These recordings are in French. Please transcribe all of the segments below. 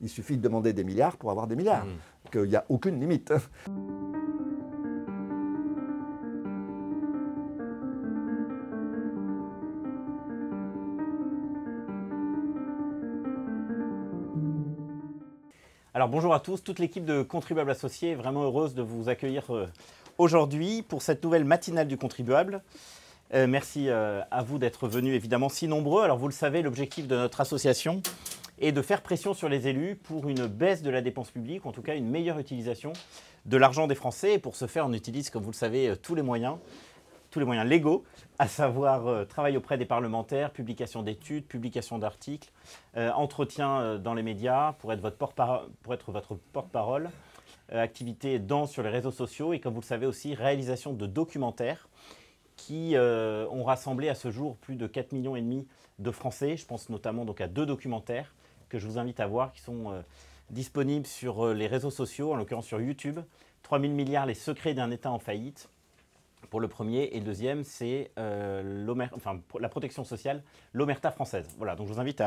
Il suffit de demander des milliards pour avoir des milliards, qu'il n'y a aucune limite. Alors bonjour à tous, toute l'équipe de Contribuables Associés est vraiment heureuse de vous accueillir aujourd'hui pour cette nouvelle matinale du contribuable. Merci à vous d'être venus évidemment si nombreux. Alors vous le savez, l'objectif de notre association est de faire pression sur les élus pour une baisse de la dépense publique, en tout cas une meilleure utilisation de l'argent des Français. Et pour ce faire, on utilise, comme vous le savez, tous les moyens légaux, à savoir travail auprès des parlementaires, publication d'études, publication d'articles, entretien dans les médias pour être votre porte-parole, activité sur les réseaux sociaux et comme vous le savez aussi, réalisation de documentaires qui ont rassemblé à ce jour plus de 4,5 millions de Français. Je pense notamment donc à 2 documentaires que je vous invite à voir qui sont disponibles sur les réseaux sociaux, en l'occurrence sur YouTube. 3 000 milliards, les secrets d'un État en faillite. Pour le premier, et le deuxième, c'est la protection sociale, l'Omerta française. Voilà, donc je vous invite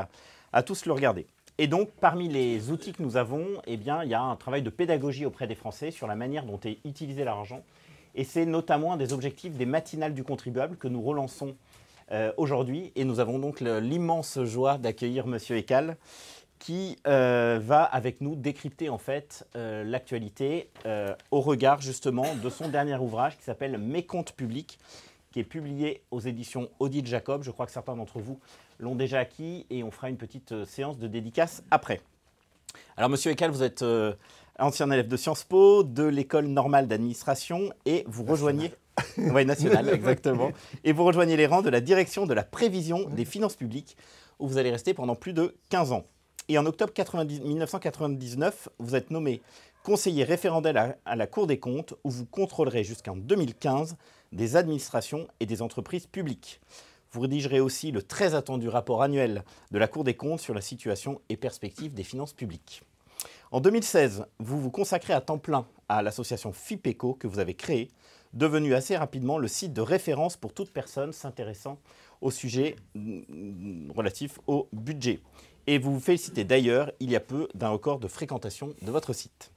à tous le regarder. Et donc, parmi les outils que nous avons, eh bien, il y a un travail de pédagogie auprès des Français sur la manière dont est utilisé l'argent. Et c'est notamment un des objectifs des matinales du contribuable que nous relançons aujourd'hui. Et nous avons donc l'immense joie d'accueillir Monsieur Ecal, qui va avec nous décrypter en fait l'actualité au regard justement de son dernier ouvrage qui s'appelle Mes comptes publics, qui est publié aux éditions Odile Jacob. Je crois que certains d'entre vous l'ont déjà acquis et on fera une petite séance de dédicace après. Alors Monsieur Ecal, vous êtes ancien élève de Sciences Po, de l'École normale d'administration et vous rejoignez... Oui, nationale, exactement. Et vous rejoignez les rangs de la direction de la prévision des finances publiques où vous allez rester pendant plus de 15 ans. Et en octobre 1999, vous êtes nommé conseiller référendaire à la Cour des comptes, où vous contrôlerez jusqu'en 2015 des administrations et des entreprises publiques. Vous rédigerez aussi le très attendu rapport annuel de la Cour des comptes sur la situation et perspectives des finances publiques. En 2016, vous vous consacrez à temps plein à l'association FIPECO que vous avez créée, devenue assez rapidement le site de référence pour toute personne s'intéressant au sujet relatif au budget. Et vous vous félicitez d'ailleurs, il y a peu, d'un record de fréquentation de votre site.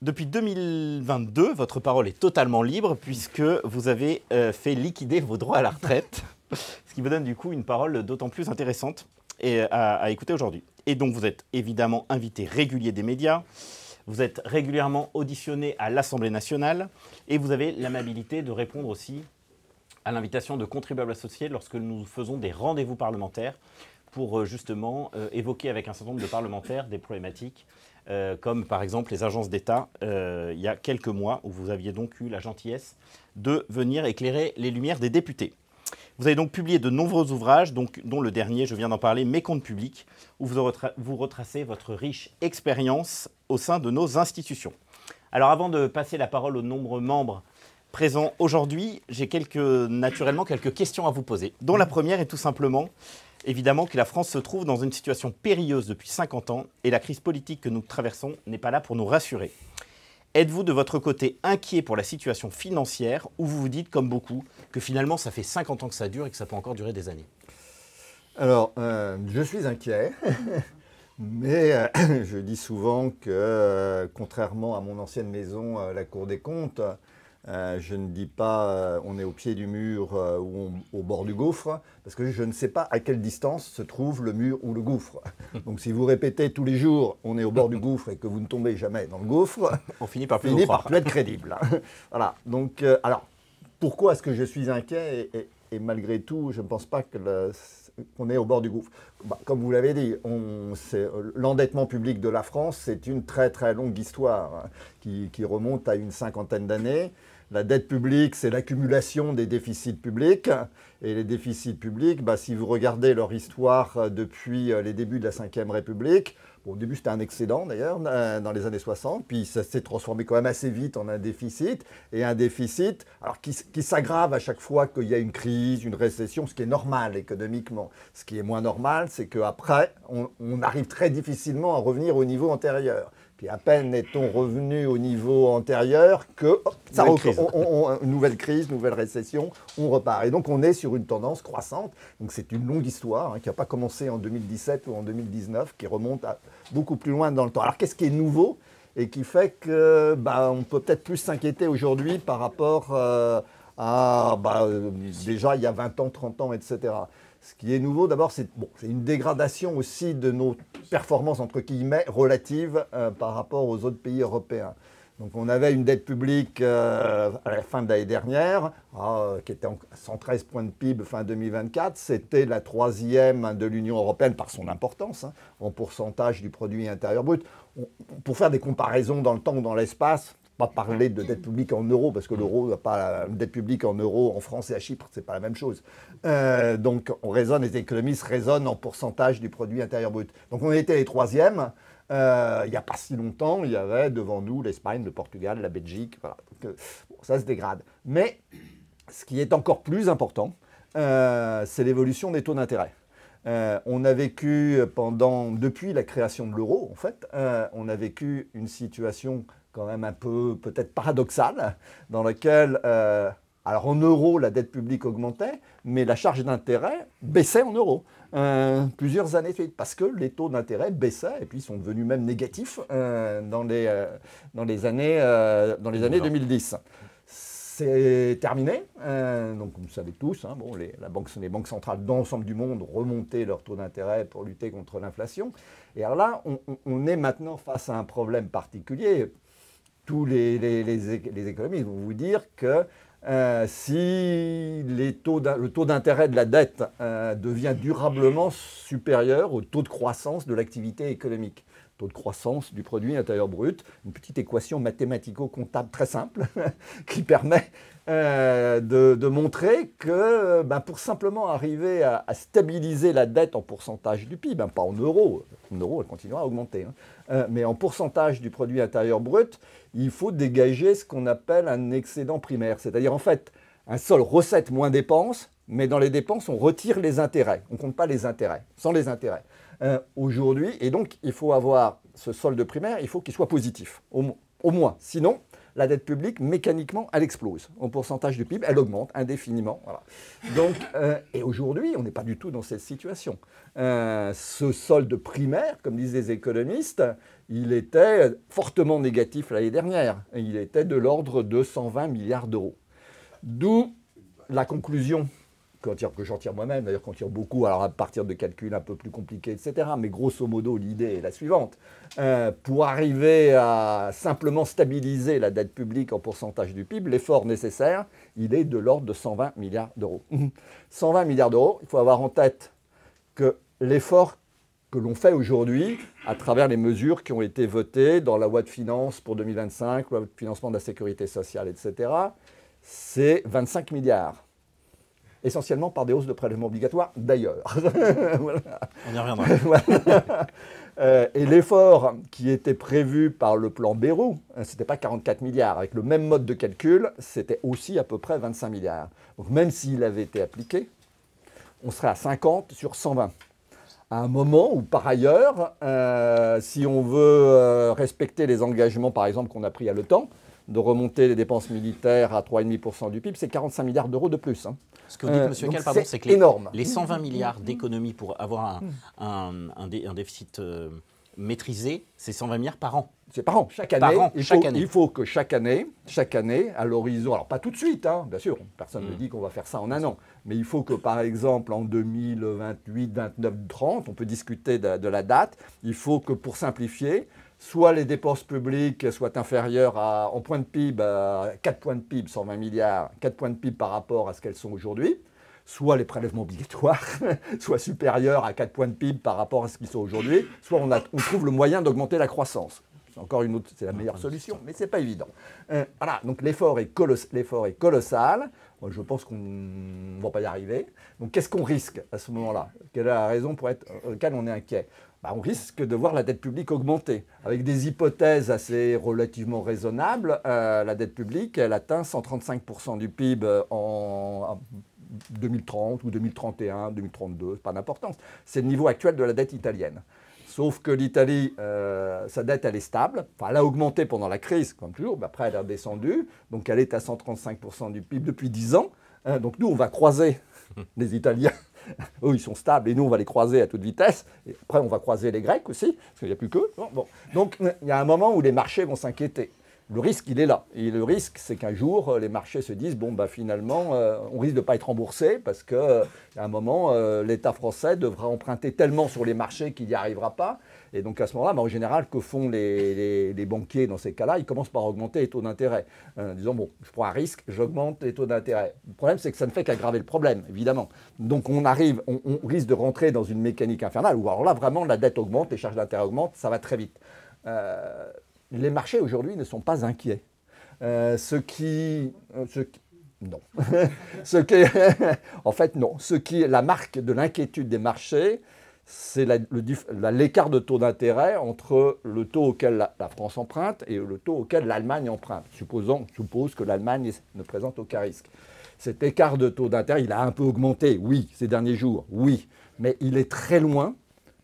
Depuis 2022, votre parole est totalement libre puisque vous avez fait liquider vos droits à la retraite, ce qui vous donne du coup une parole d'autant plus intéressante à écouter aujourd'hui. Et donc vous êtes évidemment invité régulier des médias, vous êtes régulièrement auditionné à l'Assemblée nationale et vous avez l'amabilité de répondre aussi à l'invitation de contribuables associés lorsque nous faisons des rendez-vous parlementaires pour justement évoquer avec un certain nombre de parlementaires des problématiques comme par exemple les agences d'État il y a quelques mois où vous aviez donc eu la gentillesse de venir éclairer les lumières des députés. Vous avez donc publié de nombreux ouvrages, dont le dernier, je viens d'en parler, Mes comptes publics, où vous retracez votre riche expérience au sein de nos institutions. Alors avant de passer la parole aux nombreux membres présents aujourd'hui, j'ai naturellement quelques questions à vous poser, dont la première est tout simplement évidemment que la France se trouve dans une situation périlleuse depuis 50 ans et la crise politique que nous traversons n'est pas là pour nous rassurer. Êtes-vous de votre côté inquiet pour la situation financière ou vous vous dites, comme beaucoup, que finalement ça fait 50 ans que ça dure et que ça peut encore durer des années? Alors, je suis inquiet, mais je dis souvent que, contrairement à mon ancienne maison, la Cour des comptes, je ne dis pas on est au pied du mur ou au bord du gouffre, parce que je ne sais pas à quelle distance se trouve le mur ou le gouffre. Donc si vous répétez tous les jours on est au bord du gouffre et que vous ne tombez jamais dans le gouffre, on finit par plus être crédible. Voilà. Donc, alors, pourquoi est-ce que je suis inquiet et malgré tout, je ne pense pas qu'on est au bord du gouffre. Bah, comme vous l'avez dit, l'endettement public de la France, c'est une très très longue histoire qui remonte à une 50aine d'années. La dette publique, c'est l'accumulation des déficits publics. Et les déficits publics, bah, si vous regardez leur histoire depuis les débuts de la Ve République, bon, au début c'était un excédent d'ailleurs, dans les années 60, puis ça s'est transformé quand même assez vite en un déficit, et un déficit alors qui s'aggrave à chaque fois qu'il y a une crise, une récession, ce qui est normal économiquement. Ce qui est moins normal, c'est qu'après, on arrive très difficilement à revenir au niveau antérieur. Puis à peine est-on revenu au niveau antérieur que une nouvelle crise, nouvelle récession, on repart. Et donc on est sur une tendance croissante. Donc c'est une longue histoire qui n'a pas commencé en 2017 ou en 2019, qui remonte à beaucoup plus loin dans le temps. Alors qu'est-ce qui est nouveau et qui fait que on peut peut-être plus s'inquiéter aujourd'hui par rapport déjà il y a 20 ans, 30 ans, etc. Ce qui est nouveau, d'abord, c'est une dégradation aussi de nos performances, entre guillemets, relatives par rapport aux autres pays européens. Donc on avait une dette publique à la fin de l'année dernière, qui était à 113 points de PIB fin 2024. C'était la troisième de l'Union européenne par son importance, en pourcentage du produit intérieur brut. Pour faire des comparaisons dans le temps ou dans l'espace, pas parler de dette publique en euros, parce que l'euro n'a pas une dette publique en euros en France et à Chypre, c'est pas la même chose. Donc on raisonne, les économistes raisonnent en pourcentage du produit intérieur brut. Donc on était les troisièmes. Il n'y a pas si longtemps, il y avait devant nous l'Espagne, le Portugal, la Belgique. Voilà. Donc, ça se dégrade. Mais ce qui est encore plus important, c'est l'évolution des taux d'intérêt. On a vécu depuis la création de l'euro, en fait, on a vécu une situation quand même un peu peut-être paradoxale, dans laquelle, alors en euros, la dette publique augmentait, mais la charge d'intérêt baissait en euros. Plusieurs années de suite, parce que les taux d'intérêt baissaient et puis sont devenus même négatifs dans les années 2010. C'est terminé, donc vous le savez tous, les banques centrales dans l'ensemble du monde ont remonté leur taux d'intérêt pour lutter contre l'inflation. Et alors là, on est maintenant face à un problème particulier. Tous les économistes vont vous dire que si le taux d'intérêt de la dette devient durablement supérieur au taux de croissance de l'activité économique, taux de croissance du produit intérieur brut, une petite équation mathématico-comptable très simple qui permet de montrer que pour simplement arriver à stabiliser la dette en pourcentage du PIB, pas en euros elle continuera à augmenter, mais en pourcentage du produit intérieur brut, il faut dégager ce qu'on appelle un excédent primaire, c'est-à-dire en fait un solde recettes moins dépenses, mais dans les dépenses on retire les intérêts, on ne compte pas les intérêts, sans les intérêts. Aujourd'hui, et donc il faut avoir ce solde primaire, il faut qu'il soit positif, au moins. Sinon, la dette publique, mécaniquement, elle explose. En pourcentage du PIB, elle augmente indéfiniment. Voilà. Donc, et aujourd'hui, on n'est pas du tout dans cette situation. Ce solde primaire, comme disent les économistes, il était fortement négatif l'année dernière. Il était de l'ordre de 120 milliards d'euros. D'où la conclusion que j'en tire moi-même, d'ailleurs qu'on tire beaucoup, alors à partir de calculs un peu plus compliqués, etc. Mais grosso modo, l'idée est la suivante. Pour arriver à simplement stabiliser la dette publique en pourcentage du PIB, l'effort nécessaire, il est de l'ordre de 120 milliards d'euros. 120 milliards d'euros, il faut avoir en tête que l'effort que l'on fait aujourd'hui, à travers les mesures qui ont été votées dans la loi de finances pour 2025, loi de financement de la sécurité sociale, etc., c'est 25 milliards. Essentiellement par des hausses de prélèvements obligatoires, d'ailleurs. Voilà. On y reviendra. Voilà. Et l'effort qui était prévu par le plan Bayrou, ce n'était pas 44 milliards. Avec le même mode de calcul, c'était aussi à peu près 25 milliards. Donc même s'il avait été appliqué, on serait à 50 sur 120. À un moment où, par ailleurs, si on veut respecter les engagements, par exemple, qu'on a pris à l'OTAN, de remonter les dépenses militaires à 3,5% du PIB, c'est 45 milliards d'euros de plus. Ce que vous dites, monsieur Kell, pardon, c'est que les 120 milliards d'économies pour avoir un déficit maîtrisé, c'est 120 milliards par an. C'est par an, chaque année. Il faut que chaque année, à l'horizon, alors pas tout de suite, bien sûr, personne ne dit qu'on va faire ça en un an, mais il faut que par exemple en 2028, 29, 30, on peut discuter de la date, il faut que pour simplifier, soit les dépenses publiques soient inférieures en points de PIB à 4 points de PIB, 120 milliards, 4 points de PIB par rapport à ce qu'elles sont aujourd'hui, soit les prélèvements obligatoires soient supérieurs à 4 points de PIB par rapport à ce qu'ils sont aujourd'hui, soit on trouve le moyen d'augmenter la croissance. Encore une autre, c'est la meilleure solution, mais ce n'est pas évident. Voilà, donc l'effort est colossal. Moi, je pense qu'on ne va pas y arriver. Donc qu'est-ce qu'on risque à ce moment-là? Quelle est la raison pour laquelle on est inquiet? On risque de voir la dette publique augmenter. Avec des hypothèses assez relativement raisonnables, la dette publique, elle atteint 135% du PIB en 2030 ou 2031, 2032, pas d'importance. C'est le niveau actuel de la dette italienne. Sauf que l'Italie, sa dette, elle est stable. Enfin, elle a augmenté pendant la crise, comme toujours, mais après, elle a descendu. Donc, elle est à 135% du PIB depuis 10 ans. Donc, nous, on va croiser les Italiens. Eux, ils sont stables et nous, on va les croiser à toute vitesse. Et après, on va croiser les Grecs aussi, parce qu'il n'y a plus qu'eux. Bon. Donc, il y a un moment où les marchés vont s'inquiéter. Le risque, il est là. Et le risque, c'est qu'un jour, les marchés se disent, bon, bah, finalement, on risque de ne pas être remboursé parce qu'à un moment, l'État français devra emprunter tellement sur les marchés qu'il n'y arrivera pas. Et donc, à ce moment-là, bah, en général, que font les banquiers dans ces cas-là? Ils commencent par augmenter les taux d'intérêt. En disant, bon, je prends un risque, j'augmente les taux d'intérêt. Le problème, c'est que ça ne fait qu'aggraver le problème, évidemment. Donc, on risque de rentrer dans une mécanique infernale où, alors là, vraiment, la dette augmente, les charges d'intérêt augmentent, ça va très vite. Les marchés aujourd'hui ne sont pas inquiets. Non. En fait, non. La marque de l'inquiétude des marchés, c'est l'écart de taux d'intérêt entre le taux auquel la France emprunte et le taux auquel l'Allemagne emprunte. Suppose que l'Allemagne ne présente aucun risque. Cet écart de taux d'intérêt, il a un peu augmenté, oui, ces derniers jours, oui, mais il est très loin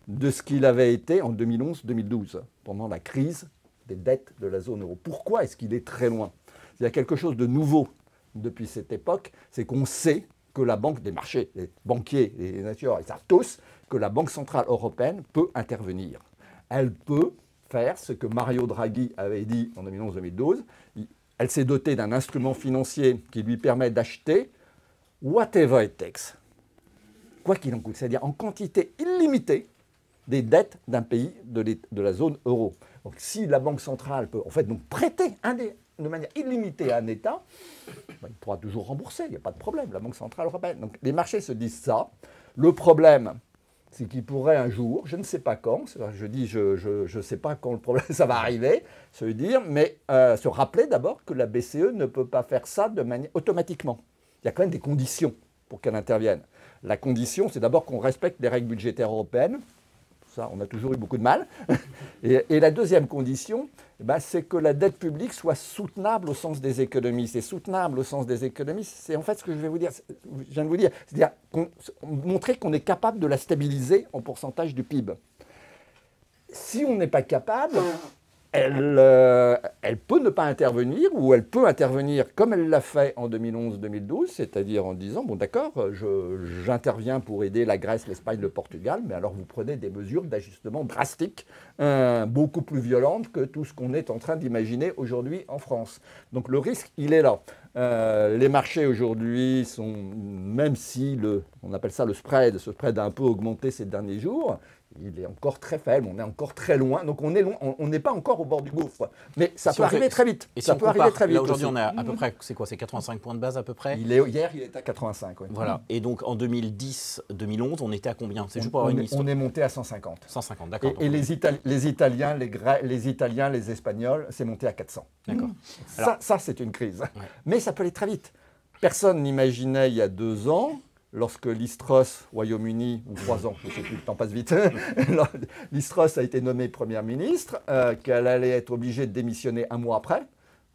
de ce qu'il avait été en 2011-2012, pendant la crise des dettes de la zone euro. Pourquoi est-ce qu'il est très loin? Il y a quelque chose de nouveau depuis cette époque, c'est qu'on sait que la banque des marchés, les banquiers, les natures, ils savent tous que la Banque centrale européenne peut intervenir. Elle peut faire ce que Mario Draghi avait dit en 2011-2012. Elle s'est dotée d'un instrument financier qui lui permet d'acheter whatever it takes, quoi qu'il en coûte, c'est-à-dire en quantité illimitée des dettes d'un pays de la zone euro. Donc si la Banque centrale peut en fait donc prêter de manière illimitée à un État, ben, il pourra toujours rembourser, il n'y a pas de problème, la Banque centrale européenne. Donc les marchés se disent ça. Le problème, c'est qu'il pourrait un jour, je ne sais pas quand, je dis je ne sais pas quand le problème ça va arriver, se dire, mais se rappeler d'abord que la BCE ne peut pas faire ça de manière automatiquement. Il y a quand même des conditions pour qu'elle intervienne. La condition, c'est d'abord qu'on respecte les règles budgétaires européennes. Ça, on a toujours eu beaucoup de mal. Et la deuxième condition, c'est que la dette publique soit soutenable au sens des économistes. Et soutenable au sens des économistes, c'est en fait ce que je viens de vous dire. C'est-à-dire montrer qu'on est capable de la stabiliser en pourcentage du PIB. Si on n'est pas capable, elle peut ne pas intervenir, ou elle peut intervenir comme elle l'a fait en 2011-2012, c'est-à-dire en disant, bon d'accord, j'interviens pour aider la Grèce, l'Espagne, le Portugal, mais alors vous prenez des mesures d'ajustement drastiques, beaucoup plus violentes que tout ce qu'on est en train d'imaginer aujourd'hui en France. Donc le risque, il est là. Les marchés aujourd'hui sont, même si on appelle ça le spread, ce spread a un peu augmenté ces derniers jours, il est encore très faible, on est encore très loin, donc on n'est pas encore au bord du gouffre. Mais ça peut arriver très vite. Et ça peut arriver très vite. Là aujourd'hui, on est à peu près, c'est quoi, c'est 85 points de base à peu près? Hier, il était à 85. Oui. Voilà. Et donc en 2010-2011, on était à combien? C'est juste pour avoir une histoire. On est monté à 150. 150, d'accord. Et les Italiens, les Espagnols, c'est monté à 400. D'accord. Ça c'est une crise. Ouais. Mais ça peut aller très vite. Personne n'imaginait il y a 2 ans, lorsque Liz Truss, Royaume-Uni, ou 3 ans, je ne sais plus, le temps passe vite, Liz Truss a été nommée Première ministre, qu'elle allait être obligée de démissionner 1 mois après,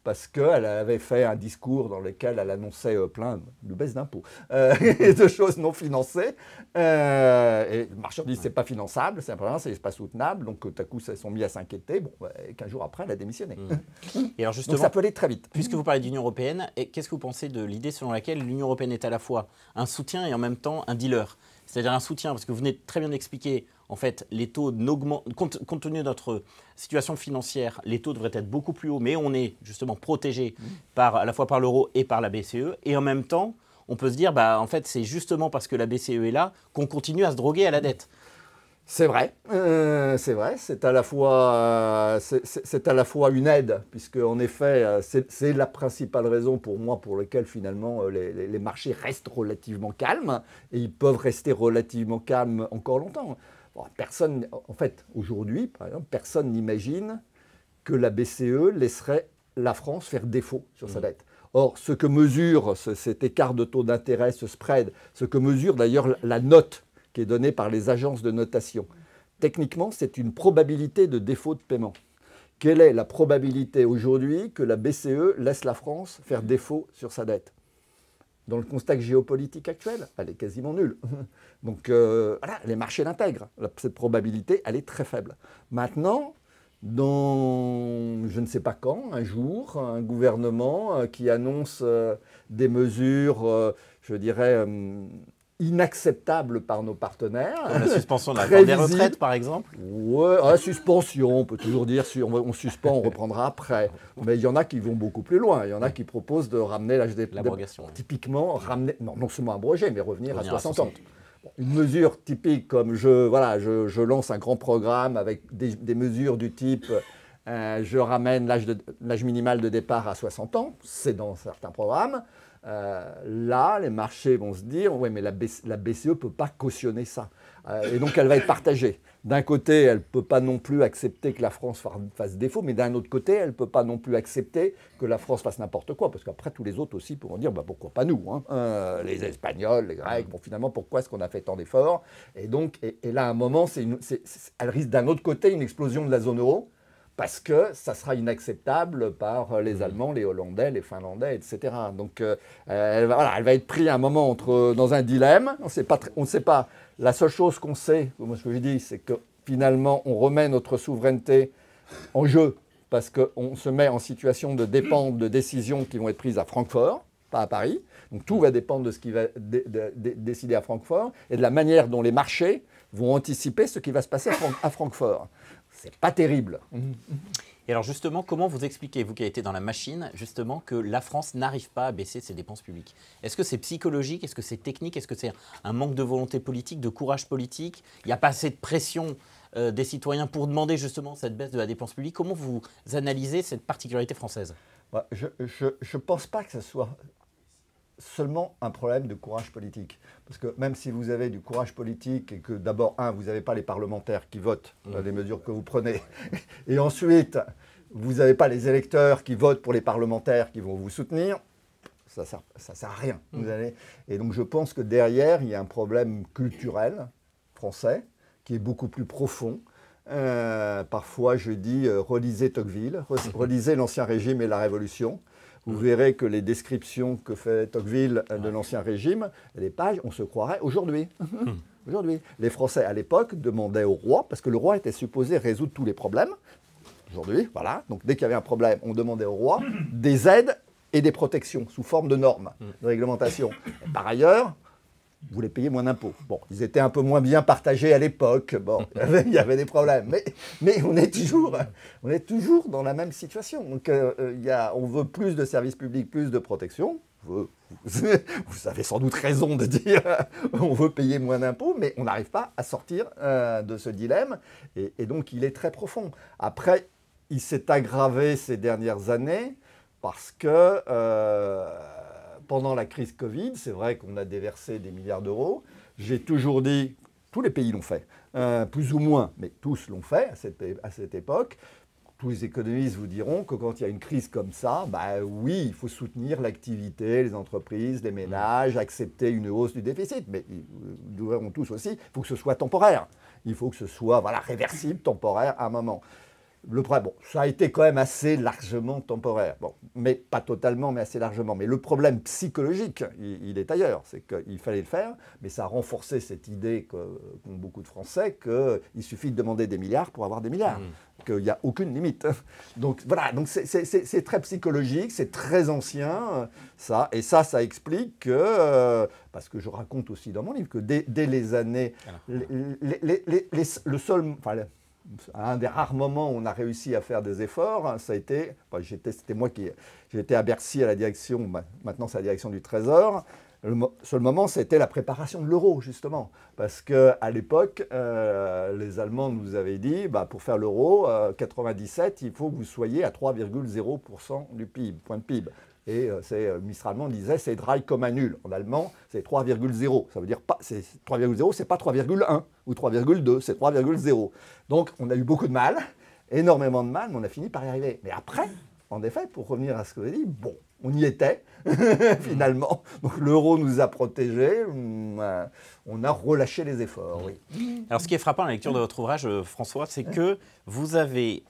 parce qu'elle avait fait un discours dans lequel elle annonçait plein de baisses d'impôts et de choses non financées. Et le marché dit que ce n'est pas finançable, c'est pas soutenable, donc tout à coup, ils sont mis à s'inquiéter. Bon, et 15 jours après, elle a démissionné. Et alors justement, donc ça peut aller très vite. Puisque vous parlez d'Union européenne, qu'est-ce que vous pensez de l'idée selon laquelle l'Union européenne est à la fois un soutien et en même temps un dealer? C'est-à-dire un soutien, parce que vous venez très bien d'expliquer, en fait, les taux compte tenu de notre situation financière, les taux devraient être beaucoup plus hauts, mais on est justement protégé à la fois par l'euro et par la BCE. Et en même temps, on peut se dire, en fait, c'est justement parce que la BCE est là qu'on continue à se droguer à la dette. C'est vrai, c'est à la fois une aide, puisque en effet, c'est la principale raison pour moi pour laquelle finalement les marchés restent relativement calmes, et ils peuvent rester relativement calmes encore longtemps. Bon, personne, en fait, aujourd'hui, par exemple, personne n'imagine que la BCE laisserait la France faire défaut sur sa dette. Or, ce que mesure cet écart de taux d'intérêt, ce spread, ce que mesure d'ailleurs la note qui est donnée par les agences de notation. Techniquement, c'est une probabilité de défaut de paiement. Quelle est la probabilité aujourd'hui que la BCE laisse la France faire défaut sur sa dette? Dans le contexte géopolitique actuel, elle est quasiment nulle. Donc voilà, les marchés l'intègrent. Cette probabilité, elle est très faible. Maintenant, dans, je ne sais pas quand, un jour, un gouvernement qui annonce des mesures, je dirais, inacceptables par nos partenaires. Comme la suspension de la réforme des retraites, par exemple. Oui, suspension, on peut toujours dire si on suspend, on reprendra après. Mais il y en a qui vont beaucoup plus loin. Il y en a qui proposent de ramener l'âge des... L'abrogation. Typiquement, ramener, non seulement abroger, mais revenir à 60 ans. Une mesure typique comme je lance un grand programme avec des mesures du type je ramène l'âge minimal de départ à 60 ans, c'est dans certains programmes. Là, les marchés vont se dire oui, mais la BCE ne peut pas cautionner ça. Et donc, elle va être partagée. D'un côté, elle ne peut pas non plus accepter que la France fasse défaut, mais d'un autre côté, elle ne peut pas non plus accepter que la France fasse n'importe quoi, parce qu'après, tous les autres aussi pourront dire bah, pourquoi pas nous, hein, les Espagnols, les Grecs, bon, finalement, pourquoi est-ce qu'on a fait tant d'efforts? Et donc, et là, à un moment, elle risque d'un autre côté une explosion de la zone euro, parce que ça sera inacceptable par les Allemands, les Hollandais, les Finlandais, etc. Donc, elle va être prise à un moment dans un dilemme. On ne sait pas. La seule chose qu'on sait, moi, ce que je dis, c'est que finalement, on remet notre souveraineté en jeu parce qu'on se met en situation de dépendre de décisions qui vont être prises à Francfort, pas à Paris. Donc, tout va dépendre de ce qui va décider à Francfort et de la manière dont les marchés vont anticiper ce qui va se passer à Francfort. C'est pas terrible. Et alors justement, comment vous expliquez, vous qui avez été dans la machine, justement, que la France n'arrive pas à baisser ses dépenses publiques? Est-ce que c'est psychologique? Est-ce que c'est technique? Est-ce que c'est un manque de volonté politique, de courage politique? Il n'y a pas assez de pression des citoyens pour demander justement cette baisse de la dépense publique? Comment vous analysez cette particularité française? Je ne pense pas que ce soit seulement un problème de courage politique. Parce que même si vous avez du courage politique et que d'abord, vous n'avez pas les parlementaires qui votent les mesures que vous prenez, et ensuite, vous n'avez pas les électeurs qui votent pour les parlementaires qui vont vous soutenir, ça sert à rien. Et donc je pense que derrière, il y a un problème culturel français qui est beaucoup plus profond. Parfois, je dis, relisez Tocqueville, relisez l'Ancien Régime et la Révolution. Vous verrez que les descriptions que fait Tocqueville de l'Ancien Régime, les pages, on se croirait aujourd'hui. Aujourd'hui. Les Français, à l'époque, demandaient au roi, parce que le roi était supposé résoudre tous les problèmes. Aujourd'hui, voilà. Donc, dès qu'il y avait un problème, on demandait au roi des aides et des protections sous forme de normes, de réglementation. Et par ailleurs, vous voulez payer moins d'impôts. Bon, ils étaient un peu moins bien partagés à l'époque. Bon, il y avait des problèmes. Mais on est toujours dans la même situation. Donc, on veut plus de services publics, plus de protection. Vous avez sans doute raison de dire on veut payer moins d'impôts, mais on n'arrive pas à sortir de ce dilemme. Et donc, il est très profond. Après, il s'est aggravé ces dernières années parce que... pendant la crise Covid, c'est vrai qu'on a déversé des milliards d'euros. J'ai toujours dit, tous les pays l'ont fait, plus ou moins, mais tous l'ont fait à cette époque. Tous les économistes vous diront que quand il y a une crise comme ça, oui, il faut soutenir l'activité, les entreprises, les ménages, accepter une hausse du déficit. Mais nous verrons tous aussi, il faut que ce soit temporaire. Il faut que ce soit réversible, temporaire, à un moment. Le problème, ça a été quand même assez largement temporaire. Bon, mais pas totalement, mais assez largement. Mais le problème psychologique, il est ailleurs. C'est qu'il fallait le faire, mais ça a renforcé cette idée qu'ont beaucoup de Français qu'il suffit de demander des milliards pour avoir des milliards, qu'il n'y a aucune limite. Donc voilà, donc c'est très psychologique, c'est très ancien, ça. Et ça explique que, parce que je raconte aussi dans mon livre, que dès les années... le seul... un des rares moments où on a réussi à faire des efforts, ça a été, c'était moi qui j'étais à Bercy à la direction, maintenant c'est la direction du Trésor. Le seul moment, c'était la préparation de l'euro, justement. Parce qu'à l'époque, les Allemands nous avaient dit, pour faire l'euro, 97, il faut que vous soyez à 3,0% du PIB, point de PIB. Et le ministre allemand disait, c'est drei Komma null. En allemand, c'est 3,0. Ça veut dire, 3,0, c'est pas 3,1 ou 3,2, c'est 3,0. Donc, on a eu beaucoup de mal, énormément de mal, mais on a fini par y arriver. Mais après, en effet, pour revenir à ce que vous avez dit, on y était, finalement. Donc, l'euro nous a protégés, on a relâché les efforts, oui. Alors, ce qui est frappant à la lecture de votre ouvrage, François, c'est que vous avez...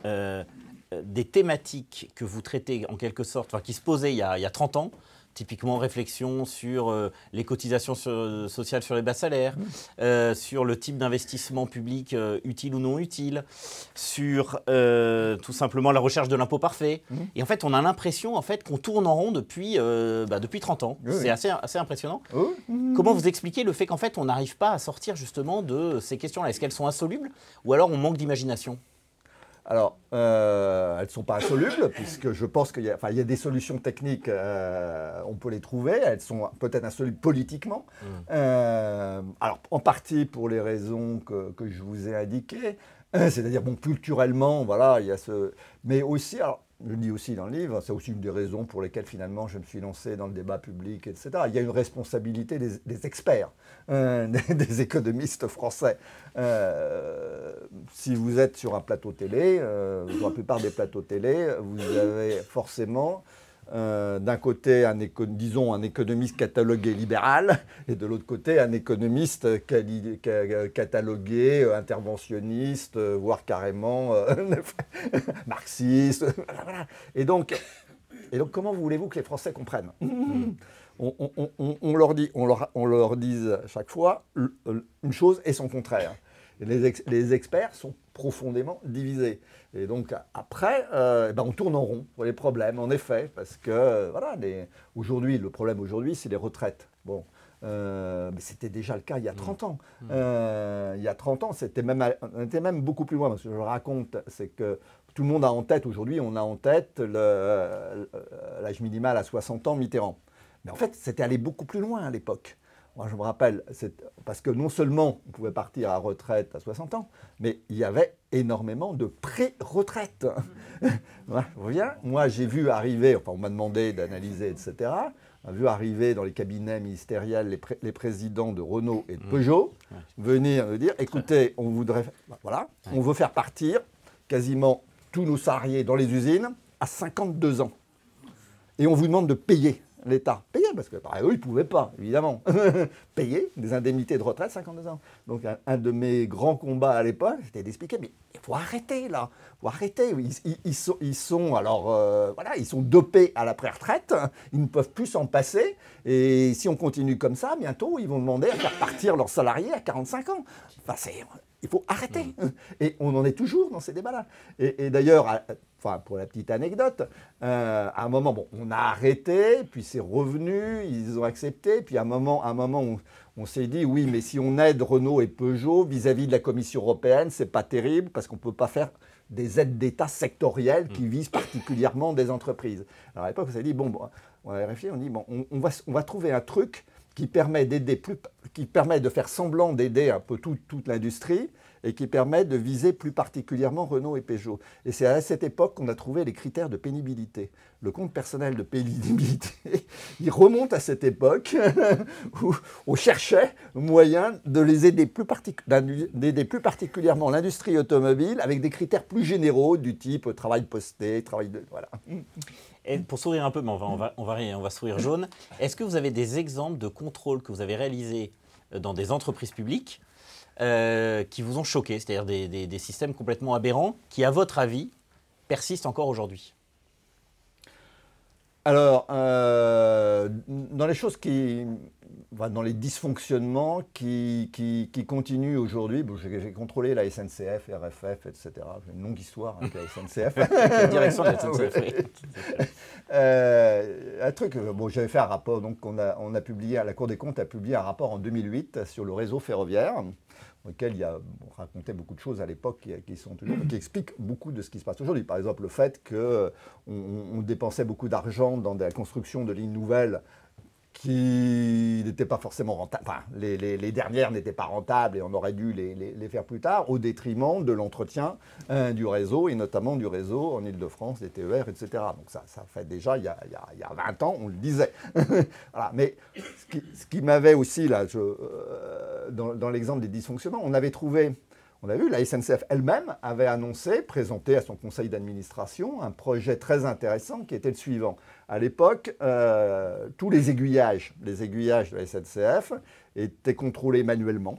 des thématiques que vous traitez en quelque sorte, qui se posaient il y a 30 ans, Typiquement, réflexion sur les cotisations sociales sur les bas salaires, sur le type d'investissement public utile ou non utile, sur tout simplement la recherche de l'impôt parfait. Et en fait, on a l'impression en fait, qu'on tourne en rond depuis 30 ans. Oui. C'est assez impressionnant. Oui. Comment vous expliquez le fait qu'en fait, on n'arrive pas à sortir justement de ces questions-là? Est-ce qu'elles sont insolubles ou alors on manque d'imagination? Alors, elles ne sont pas insolubles, puisque je pense qu'il y a des solutions techniques, on peut les trouver, elles sont peut-être insolubles politiquement. Alors, en partie pour les raisons que je vous ai indiquées, c'est-à-dire, bon, culturellement, voilà, il y a ce... Mais aussi, alors, je le dis aussi dans le livre, c'est aussi une des raisons pour lesquelles finalement je me suis lancé dans le débat public, etc. Il y a une responsabilité des experts, des économistes français. Si vous êtes sur un plateau télé, sur la plupart des plateaux télé, vous avez forcément d'un côté un économiste catalogué libéral et de l'autre côté un économiste catalogué interventionniste, voire carrément marxiste. Et donc, comment voulez-vous que les Français comprennent? On leur dit à chaque fois une chose et son contraire. Et les experts sont profondément divisés. Et donc après, on tourne en rond pour les problèmes, en effet, parce que voilà, aujourd'hui, le problème aujourd'hui, c'est les retraites. Bon, mais c'était déjà le cas il y a 30 ans. Il y a 30 ans, on était même beaucoup plus loin. Parce que je raconte, c'est que tout le monde a en tête, aujourd'hui, on a en tête l'âge minimal à 60 ans, Mitterrand. Mais en fait, c'était allé beaucoup plus loin à l'époque. Moi, je me rappelle, parce que non seulement on pouvait partir à retraite à 60 ans, mais il y avait énormément de pré-retraite. Voilà, je reviens. Moi, j'ai vu arriver, enfin, on m'a demandé d'analyser, etc. On a vu arriver dans les cabinets ministériels les présidents de Renault et de Peugeot venir me dire, écoutez, on veut faire partir quasiment tous nos salariés dans les usines à 52 ans. Et on vous demande de payer. L'État payait, parce que eux, ils ne pouvaient pas, évidemment, payer des indemnités de retraite 52 ans. Donc, un de mes grands combats à l'époque, c'était d'expliquer, mais il faut arrêter, là. Il faut arrêter. Ils sont dopés à la pré-retraite, ils ne peuvent plus s'en passer. Et si on continue comme ça, bientôt, ils vont demander à faire partir leurs salariés à 45 ans. Enfin, il faut arrêter. Et on en est toujours dans ces débats-là. Et d'ailleurs, pour la petite anecdote, à un moment, on a arrêté, puis c'est revenu, ils ont accepté, puis à un moment on s'est dit, oui, mais si on aide Renault et Peugeot vis-à-vis de la Commission européenne, c'est pas terrible, parce qu'on ne peut pas faire des aides d'État sectorielles qui visent particulièrement des entreprises. Alors à l'époque, on s'est dit, on a réfléchi, on dit, on va trouver un truc qui permet de faire semblant d'aider un peu toute l'industrie et qui permet de viser plus particulièrement Renault et Peugeot. Et c'est à cette époque qu'on a trouvé les critères de pénibilité. Le compte personnel de pénibilité, il remonte à cette époque où on cherchait moyen de les aider d'aider plus particulièrement l'industrie automobile avec des critères plus généraux du type travail posté, voilà. Et pour sourire un peu, mais on va sourire jaune, est-ce que vous avez des exemples de contrôles que vous avez réalisés dans des entreprises publiques qui vous ont choqué, c'est-à-dire des systèmes complètement aberrants qui, à votre avis, persistent encore aujourd'hui? Alors, dans les choses dans les dysfonctionnements qui continuent aujourd'hui, j'ai contrôlé la SNCF, RFF, etc. J'ai une longue histoire avec la SNCF. La direction de la SNCF, oui. Un truc, j'avais fait un rapport, donc on a publié, la Cour des comptes a publié un rapport en 2008 sur le réseau ferroviaire, dans lequel on racontait beaucoup de choses à l'époque qui expliquent beaucoup de ce qui se passe aujourd'hui. Par exemple, le fait qu'on dépensait beaucoup d'argent dans la construction de lignes nouvelles qui n'étaient pas forcément rentables. Enfin, les dernières n'étaient pas rentables et on aurait dû les faire plus tard, au détriment de l'entretien du réseau, et notamment du réseau en Ile-de-France, des TER, etc. Donc ça fait déjà, il y a 20 ans, on le disait. Voilà. Mais ce qui m'avait aussi, là, dans l'exemple des dysfonctionnements, on a vu, la SNCF elle-même avait présenté à son conseil d'administration un projet très intéressant qui était le suivant. À l'époque, tous les aiguillages de la SNCF étaient contrôlés manuellement.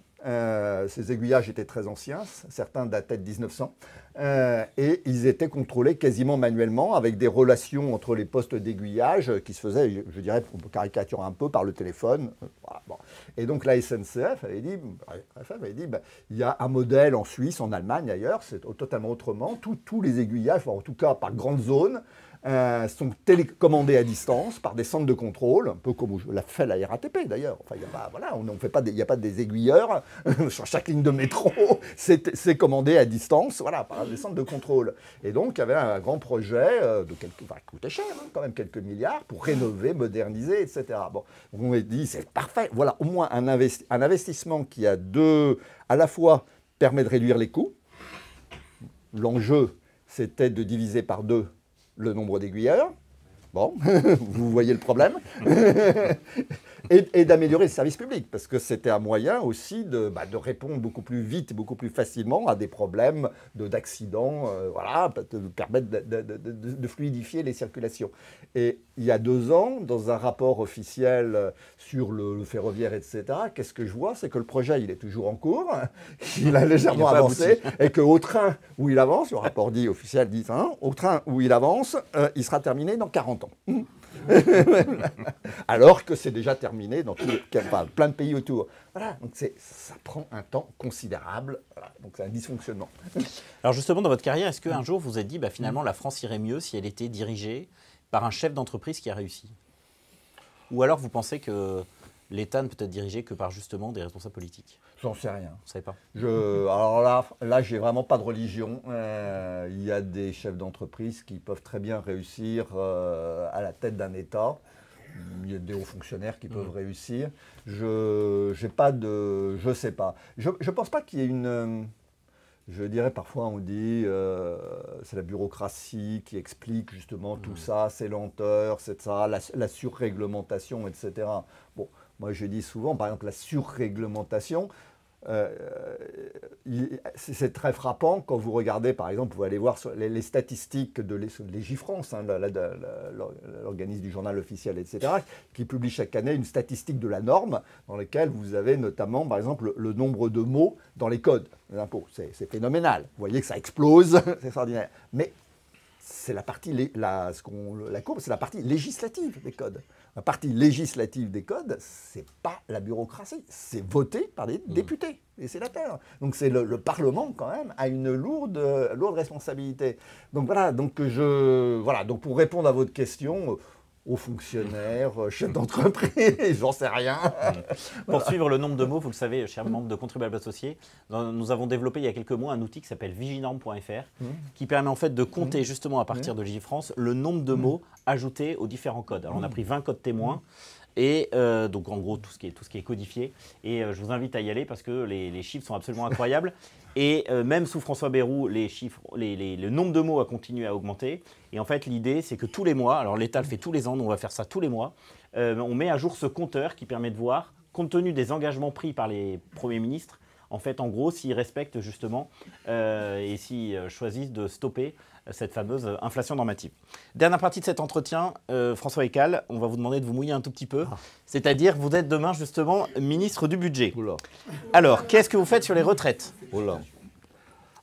Ces aiguillages étaient très anciens, certains dataient de 1900. et ils étaient contrôlés quasiment manuellement avec des relations entre les postes d'aiguillage qui se faisaient, je dirais, pour caricaturer un peu, par le téléphone. Voilà, bon. Et donc la SNCF avait dit, il y a un modèle en Suisse, en Allemagne ailleurs, c'est totalement autrement. Tous les aiguillages, en tout cas par grande zone, sont télécommandés à distance par des centres de contrôle, un peu comme l'a fait la RATP d'ailleurs. Enfin, il n'y a pas des aiguilleurs sur chaque ligne de métro, c'est commandé à distance, voilà, par des centres de contrôle. Et donc, il y avait un grand projet qui coûtait cher, hein, quand même quelques milliards, pour rénover, moderniser, etc. Bon, on m'a dit, c'est parfait, voilà, au moins un investissement qui à la fois permet de réduire les coûts. L'enjeu, c'était de diviser par 2 le nombre d'aiguilleurs. Bon, vous voyez le problème. et d'améliorer le service public, parce que c'était un moyen aussi de répondre beaucoup plus vite et beaucoup plus facilement à des problèmes d'accidents, voilà, de permettre de fluidifier les circulations. Et il y a 2 ans, dans un rapport officiel sur le ferroviaire, etc., qu'est-ce que je vois? C'est que le projet, il est toujours en cours, il a légèrement avancé, et qu'au train où il avance, le rapport officiel dit, hein, au train où il avance, il sera terminé dans 40 ans. Alors que c'est déjà terminé dans plein de pays autour. Voilà, donc ça prend un temps considérable. Voilà, donc c'est un dysfonctionnement. Alors justement, dans votre carrière, est-ce qu'un jour vous vous êtes dit, finalement, la France irait mieux si elle était dirigée par un chef d'entreprise qui a réussi? Ou alors vous pensez que l'État ne peut être dirigé que par justement des responsables politiques? J'en sais rien. Vous ne savez pas? Alors là, j'ai vraiment pas de religion. Il y a des chefs d'entreprise qui peuvent très bien réussir à la tête d'un État. Il y a des hauts fonctionnaires qui peuvent réussir. Je sais pas. Je pense pas qu'il y ait une... Je dirais parfois on dit c'est la bureaucratie qui explique justement tout ça, ces lenteurs, ça, la surréglementation, etc. Bon, moi je dis souvent, par exemple, la surréglementation, c'est très frappant quand vous regardez, par exemple, vous allez voir sur les statistiques de Légifrance, hein, l'organisme du journal officiel, etc., qui publie chaque année une statistique de la norme, dans laquelle vous avez notamment, par exemple, le nombre de mots dans les codes des impôts. C'est phénoménal. Vous voyez que ça explose, c'est extraordinaire. Mais c'est la partie, la courbe, c'est la partie législative des codes. La partie législative des codes, c'est pas la bureaucratie, c'est voté par des députés, des sénateurs. Donc c'est le Parlement quand même a une lourde responsabilité. Donc voilà, donc pour répondre à votre question, aux fonctionnaires, chefs d'entreprise, j'en sais rien. Pour suivre le nombre de mots, vous le savez, chers membres de Contribuables Associés, nous avons développé il y a quelques mois un outil qui s'appelle viginorm.fr qui permet en fait de compter justement à partir de Légifrance le nombre de mots ajoutés aux différents codes. Alors on a pris 20 codes témoins. Et donc en gros tout ce qui est codifié. Et je vous invite à y aller parce que les chiffres sont absolument incroyables. Et même sous François Bayrou, le nombre de mots a continué à augmenter. Et en fait l'idée c'est que tous les mois, alors l'État le fait tous les ans, nous on va faire ça tous les mois, on met à jour ce compteur qui permet de voir, compte tenu des engagements pris par les premiers ministres, en fait en gros s'ils respectent justement et s'ils choisissent de stopper cette fameuse inflation normative. Dernière partie de cet entretien, François Écal, on va vous demander de vous mouiller un tout petit peu. C'est-à-dire, vous êtes demain justement ministre du budget. Oula. Alors, qu'est-ce que vous faites sur les retraites? Oula.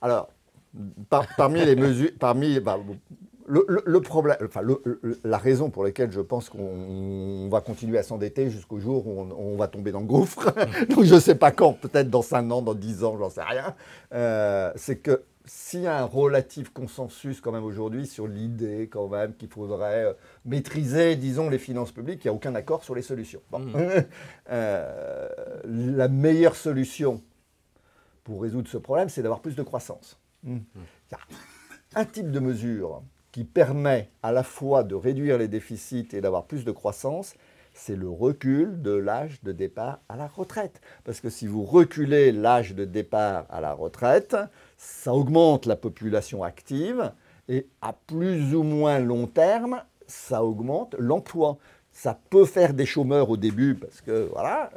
Alors, parmi les mesures, le problème, la raison pour laquelle je pense qu'on va continuer à s'endetter jusqu'au jour où on va tomber dans le gouffre, donc je ne sais pas quand, peut-être dans 5 ans, dans 10 ans, j'en sais rien, c'est que s'il y a un relatif consensus quand même aujourd'hui sur l'idée quand même qu'il faudrait maîtriser, disons, les finances publiques, il n'y a aucun accord sur les solutions. Bon. La meilleure solution pour résoudre ce problème, c'est d'avoir plus de croissance. Il y a un type de mesure qui permet à la fois de réduire les déficits et d'avoir plus de croissance, c'est le recul de l'âge de départ à la retraite. Parce que si vous reculez l'âge de départ à la retraite, ça augmente la population active et à plus ou moins long terme, ça augmente l'emploi. Ça peut faire des chômeurs au début, parce que voilà,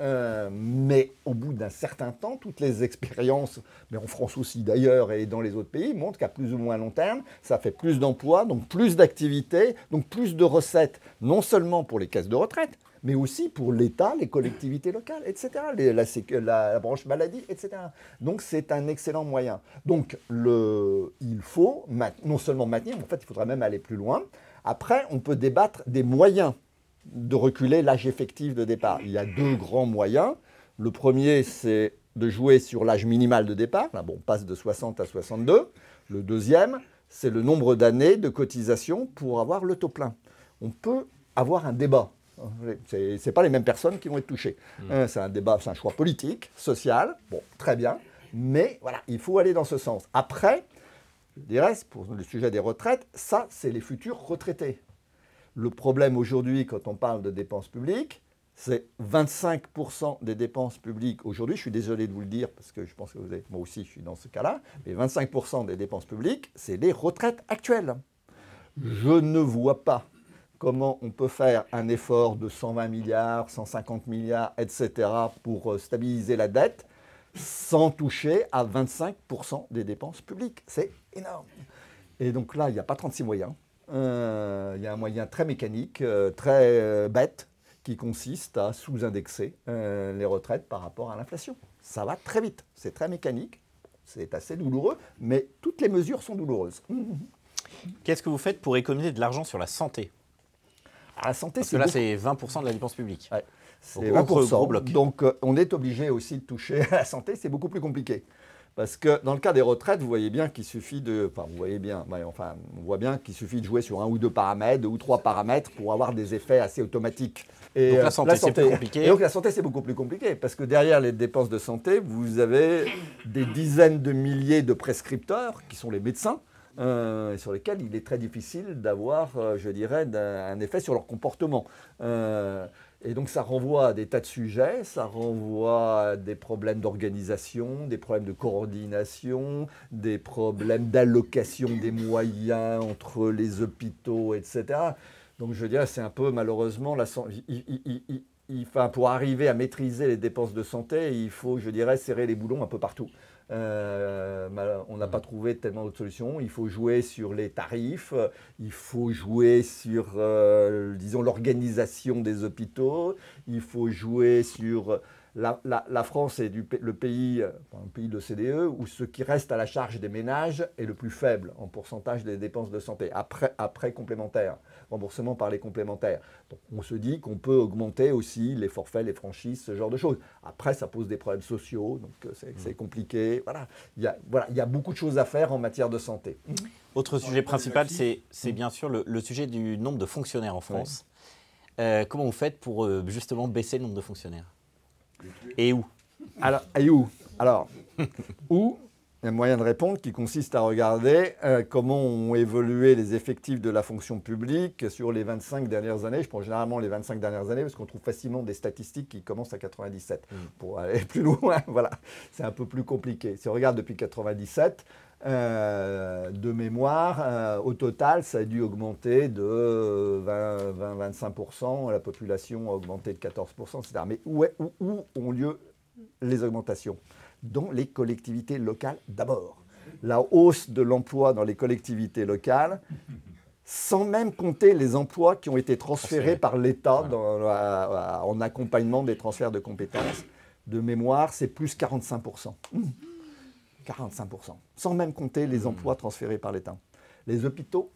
mais au bout d'un certain temps, toutes les expériences, mais en France aussi d'ailleurs et dans les autres pays, montrent qu'à plus ou moins long terme, ça fait plus d'emplois, donc plus d'activités, donc plus de recettes, non seulement pour les caisses de retraite, mais aussi pour l'État, les collectivités locales, etc., la branche maladie, etc. Donc c'est un excellent moyen. Donc il faut non seulement maintenir, mais en fait il faudra même aller plus loin. Après, on peut débattre des moyens de reculer l'âge effectif de départ. Il y a 2 grands moyens. Le premier, c'est de jouer sur l'âge minimal de départ. Là, bon, on passe de 60 à 62. Le deuxième, c'est le nombre d'années de cotisation pour avoir le taux plein. On peut avoir un débat. Ce n'est pas les mêmes personnes qui vont être touchées. C'est un débat, c'est un choix politique, social. Bon, très bien. Mais voilà, il faut aller dans ce sens. Après, je dirais, pour le sujet des retraites, ça, c'est les futurs retraités. Le problème aujourd'hui, quand on parle de dépenses publiques, c'est 25% des dépenses publiques. Aujourd'hui, je suis désolé de vous le dire, parce que je pense que moi aussi, je suis dans ce cas-là, mais 25% des dépenses publiques, c'est les retraites actuelles. Je ne vois pas comment on peut faire un effort de 120 milliards, 150 milliards, etc., pour stabiliser la dette, sans toucher à 25% des dépenses publiques. C'est énorme. Et donc là, il n'y a pas 36 moyens. Il y a un moyen très mécanique, très bête, qui consiste à sous-indexer les retraites par rapport à l'inflation. Ça va très vite, c'est très mécanique, c'est assez douloureux, mais toutes les mesures sont douloureuses. Qu'est-ce que vous faites pour économiser de l'argent sur la santé? La santé, parce que là, c'est 20% de la dépense publique. Ouais, c'est 20%. Gros bloc. Donc, on est obligé aussi de toucher à la santé, c'est beaucoup plus compliqué. Parce que dans le cas des retraites, vous voyez bien qu'il suffit de... Enfin, on voit bien qu'il suffit de jouer sur 1 ou 2 paramètres, 2 ou 3 paramètres pour avoir des effets assez automatiques. Et donc la santé, c'est plus compliqué. Et donc la santé, c'est beaucoup plus compliqué. Parce que derrière les dépenses de santé, vous avez des dizaines de milliers de prescripteurs qui sont les médecins, sur lesquels il est très difficile d'avoir, je dirais, un effet sur leur comportement. Et donc ça renvoie à des tas de sujets, ça renvoie à des problèmes d'organisation, des problèmes de coordination, des problèmes d'allocation des moyens entre les hôpitaux, etc. Donc je dirais c'est un peu malheureusement, pour arriver à maîtriser les dépenses de santé, il faut, je dirais, serrer les boulons un peu partout. On n'a pas trouvé tellement d'autres solutions. Il faut jouer sur les tarifs, il faut jouer sur, disons, l'organisation des hôpitaux, il faut jouer sur... La France est le pays de CDE où ce qui reste à la charge des ménages est le plus faible en pourcentage des dépenses de santé, après complémentaires, remboursement par les complémentaires. Donc on se dit qu'on peut augmenter aussi les forfaits, les franchises, ce genre de choses. Après, ça pose des problèmes sociaux, donc c'est compliqué. Voilà. Il y a beaucoup de choses à faire en matière de santé. Autre sujet principal, c'est bien sûr le sujet du nombre de fonctionnaires en France. Ouais. Comment vous faites pour justement baisser le nombre de fonctionnaires ? Et où? Alors, où il y a un moyen de répondre qui consiste à regarder comment ont évolué les effectifs de la fonction publique sur les 25 dernières années. Je prends généralement les 25 dernières années parce qu'on trouve facilement des statistiques qui commencent à 97. Pour aller plus loin, voilà, c'est un peu plus compliqué. Si on regarde depuis 97, de mémoire, au total, ça a dû augmenter de 20-25%, la population a augmenté de 14%, etc. Mais où ont lieu les augmentations? Dans les collectivités locales d'abord. La hausse de l'emploi dans les collectivités locales, sans même compter les emplois qui ont été transférés par l'État en accompagnement des transferts de compétences. De mémoire, c'est plus 45%. 45%, sans même compter les emplois transférés par l'État. Les hôpitaux,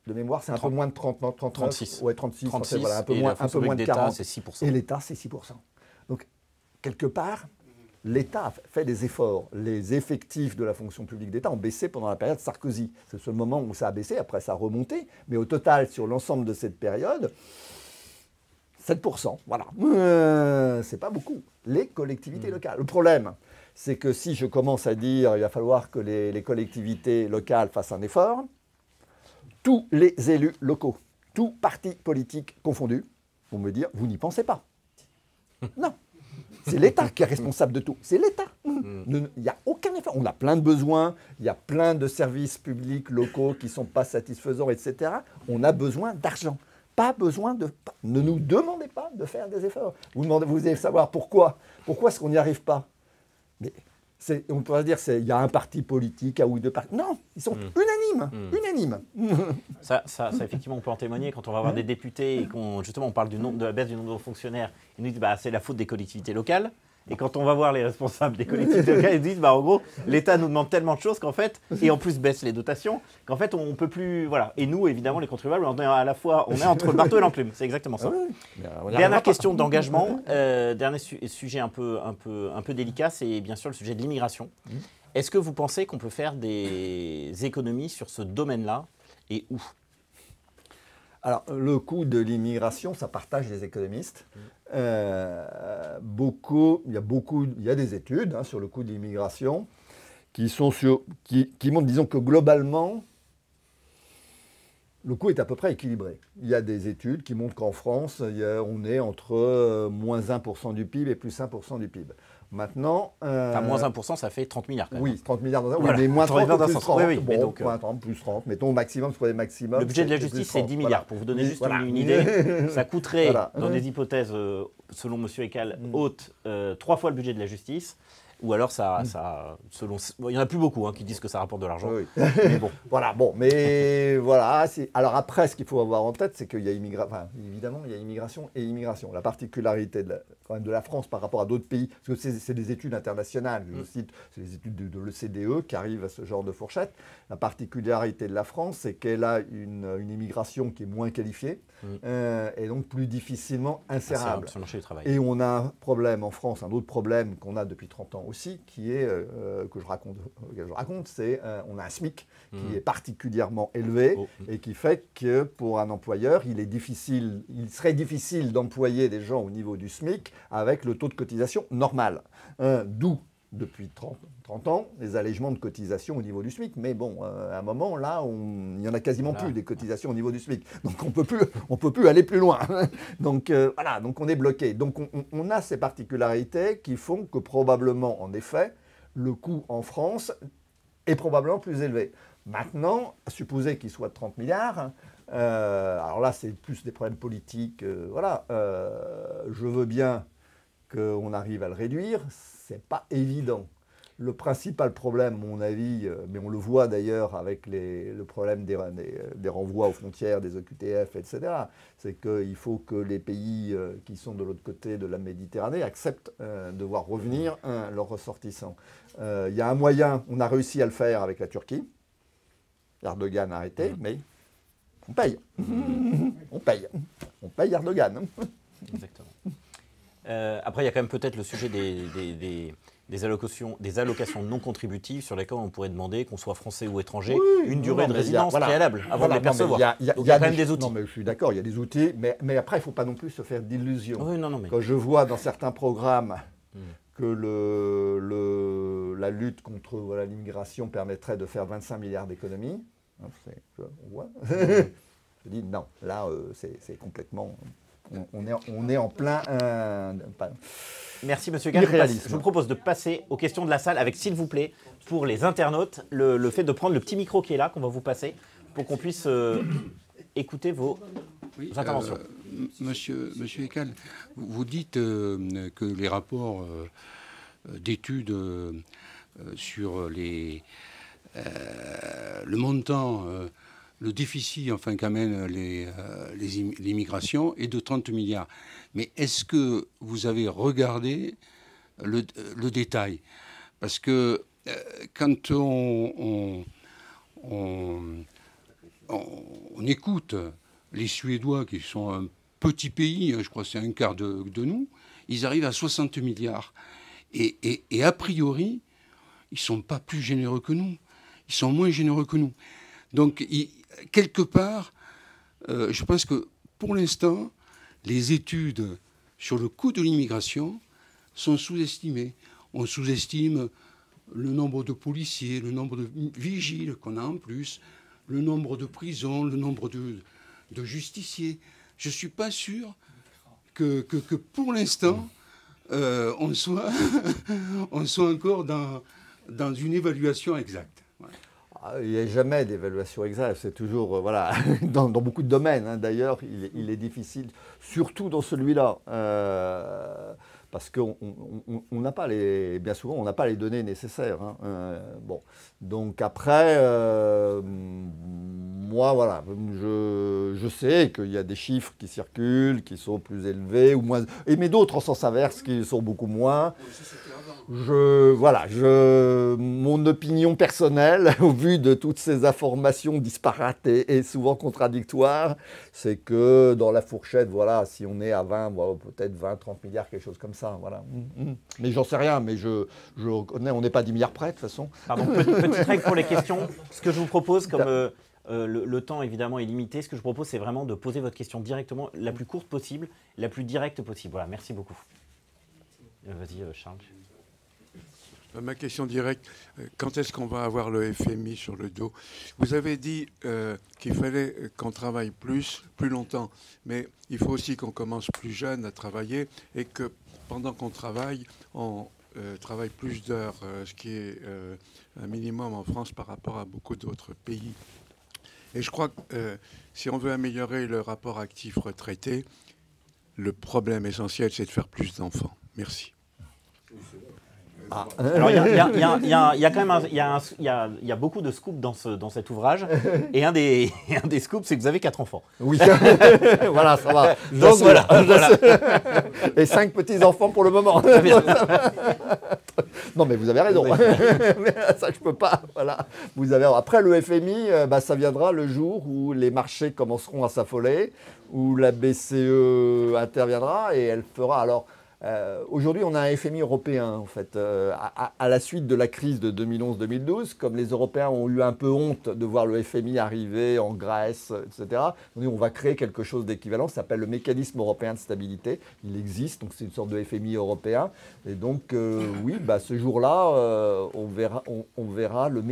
de mémoire, c'est un peu moins de 36. Ouais, 36, 36 voilà, un peu moins de 40. C'est 6%. Et l'État, c'est 6%. Donc, quelque part, l'État fait des efforts. Les effectifs de la fonction publique d'État ont baissé pendant la période Sarkozy. C'est le seul moment où ça a baissé, après ça a remonté. Mais au total, sur l'ensemble de cette période, 7%. Voilà. C'est pas beaucoup. Les collectivités locales. Le problème, c'est que si je commence à dire il va falloir que les collectivités locales fassent un effort, tous les élus locaux, tous partis politiques confondus, vont me dire vous n'y pensez pas. Non. C'est l'État qui est responsable de tout. C'est l'État. Il n'y a aucun effort. On a plein de besoins, il y a plein de services publics locaux qui ne sont pas satisfaisants, etc. On a besoin d'argent. pas besoin de... Ne nous demandez pas de faire des efforts. Vous allez savoir pourquoi. Pourquoi est-ce qu'on n'y arrive pas? Mais on pourrait se dire il y a un parti politique, un ou deux partis. Non, ils sont unanimes. Ça, effectivement, on peut en témoigner. Quand on va voir des députés et justement on parle de la baisse du nombre de fonctionnaires, ils nous disent c'est la faute des collectivités locales. Et quand on va voir les responsables des collectivités locales, ils disent en gros, l'État nous demande tellement de choses qu'en fait, et en plus baisse les dotations, qu'en fait on ne peut plus. Voilà. Et nous, évidemment, les contribuables, on est à la fois entre le marteau et l'enclume. C'est exactement ça. Dernière question d'engagement, dernier sujet un peu délicat, c'est bien sûr le sujet de l'immigration. Est-ce que vous pensez qu'on peut faire des économies sur ce domaine-là et où? Alors, le coût de l'immigration, ça partage les économistes. Il y a des études sur le coût de l'immigration qui montrent, disons que globalement, le coût est à peu près équilibré. Il y a des études qui montrent qu'en France, on est entre moins 1% du PIB et plus 1% du PIB. Maintenant... moins 1%, ça fait 30 milliards quand même. Oui, 30 milliards dans un sens. Voilà. Oui, mais moins 30 ou plus 30. Oui, bon, donc, moins 30, plus 30. Mettons au maximum, ce qu'on est maximum. Le budget de la justice, c'est 10 milliards. Voilà. Pour vous donner juste une idée, ça coûterait, dans des hypothèses, selon M. Ecal, hautes, 3 fois le budget de la justice. Ou alors, il n'y en a plus beaucoup qui disent que ça rapporte de l'argent. Oui. Mais bon. Mais voilà. Alors après, ce qu'il faut avoir en tête, c'est qu'il y a évidemment, il y a immigration et immigration. La particularité quand même de la France par rapport à d'autres pays, parce que c'est des études internationales, je cite, c'est des études de l'OCDE qui arrivent à ce genre de fourchette. La particularité de la France, c'est qu'elle a une immigration qui est moins qualifiée et donc plus difficilement insérable. Sur le marché du travail. Et on a un problème en France, un autre problème qu'on a depuis 30 ans aussi, qui est, que je raconte, c'est on a un SMIC qui est particulièrement élevé et qui fait que pour un employeur, il serait difficile d'employer des gens au niveau du SMIC avec le taux de cotisation normal. D'où, depuis 30 ans, les allègements de cotisation au niveau du SMIC. Mais bon, à un moment, là, il n'y en a quasiment plus des cotisations au niveau du SMIC. Donc on peut plus aller plus loin. Donc voilà, donc on est bloqué. Donc on a ces particularités qui font que probablement, en effet, le coût en France est probablement plus élevé. Maintenant, supposer qu'il soit de 30 milliards, alors là, c'est plus des problèmes politiques. Je veux bien qu'on arrive à le réduire, c'est pas évident. Le principal problème, à mon avis, mais on le voit d'ailleurs avec le problème des renvois aux frontières, des OQTF, etc., c'est qu'il faut que les pays qui sont de l'autre côté de la Méditerranée acceptent de voir revenir leurs ressortissants. Il y a un moyen, on a réussi à le faire avec la Turquie. Erdogan a arrêté, mais on paye. On paye Erdogan. Exactement. Après, il y a quand même peut-être le sujet des allocations non contributives sur lesquelles on pourrait demander, qu'on soit français ou étranger, une durée de résidence préalable avant de les percevoir. Il y a quand même des outils. Non, mais je suis d'accord, il y a des outils, mais après, il ne faut pas non plus se faire d'illusions. Oui, Quand je vois dans certains programmes que la lutte contre l'immigration permettrait de faire 25 milliards d'économies, je dis non, là, c'est complètement... On est en plein... Merci Monsieur Gall. Je vous propose de passer aux questions de la salle avec, s'il vous plaît, pour les internautes, le fait de prendre le petit micro qui est là, qu'on va vous passer, pour qu'on puisse écouter vos interventions. Monsieur Ecal, vous dites que les rapports d'études sur le montant... le déficit qu'amène l'immigration est de 30 milliards. Mais est-ce que vous avez regardé le détail? Parce que quand on écoute les Suédois, qui sont un petit pays, je crois que c'est un quart de nous, ils arrivent à 60 milliards. Et a priori, ils ne sont pas plus généreux que nous. Ils sont moins généreux que nous. Donc, quelque part, je pense que pour l'instant, les études sur le coût de l'immigration sont sous-estimées. On sous-estime le nombre de policiers, le nombre de vigiles qu'on a en plus, le nombre de prisons, le nombre de justiciers. Je ne suis pas sûr que pour l'instant, on soit encore dans une évaluation exacte. Ouais. il n'y a jamais d'évaluation exacte, c'est toujours, voilà, dans beaucoup de domaines, hein, d'ailleurs, il est difficile, surtout dans celui-là, parce qu'on n'a pas bien souvent, on n'a pas les données nécessaires. Hein, bon, donc après, moi, voilà, je sais qu'il y a des chiffres qui circulent, qui sont plus élevés ou moins, mais d'autres en sens inverse qui sont beaucoup moins. Mon opinion personnelle, au vu de toutes ces informations disparates et souvent contradictoires, c'est que dans la fourchette, voilà, si on est à 20, bon, peut-être 20, 30 milliards, quelque chose comme ça, voilà. Mais j'en sais rien, mais je reconnais, on n'est pas 10 milliards près, de toute façon. Pardon, petite règle pour les questions. Ce que je vous propose, comme le temps évidemment est limité, ce que je vous propose, c'est vraiment de poser votre question directement, la plus courte possible, la plus directe possible. Voilà, merci beaucoup. Vas-y, Charles. Ma question directe, quand est-ce qu'on va avoir le FMI sur le dos? Vous avez dit qu'il fallait qu'on travaille plus longtemps, mais il faut aussi qu'on commence plus jeune à travailler et que pendant qu'on travaille, on travaille plus d'heures, ce qui est un minimum en France par rapport à beaucoup d'autres pays. Et je crois que si on veut améliorer le rapport actif-retraité, le problème essentiel, c'est de faire plus d'enfants. Merci. Alors, il y a quand même il y a beaucoup de scoops dans cet ouvrage. Et un des scoops, c'est que vous avez 4 enfants. Oui, voilà, ça va. Donc voilà. Et 5 petits-enfants pour le moment. Non, mais vous avez raison. Ça, je peux pas. Voilà. Vous avez... Après, le FMI, ça viendra le jour où les marchés commenceront à s'affoler, où la BCE interviendra et elle fera... Alors, aujourd'hui, on a un FMI européen, en fait, à la suite de la crise de 2011-2012, comme les Européens ont eu un peu honte de voir le FMI arriver en Grèce, etc. On va créer quelque chose d'équivalent, ça s'appelle le mécanisme européen de stabilité. Il existe, donc c'est une sorte de FMI européen. Et donc, oui, ce jour-là, on verra le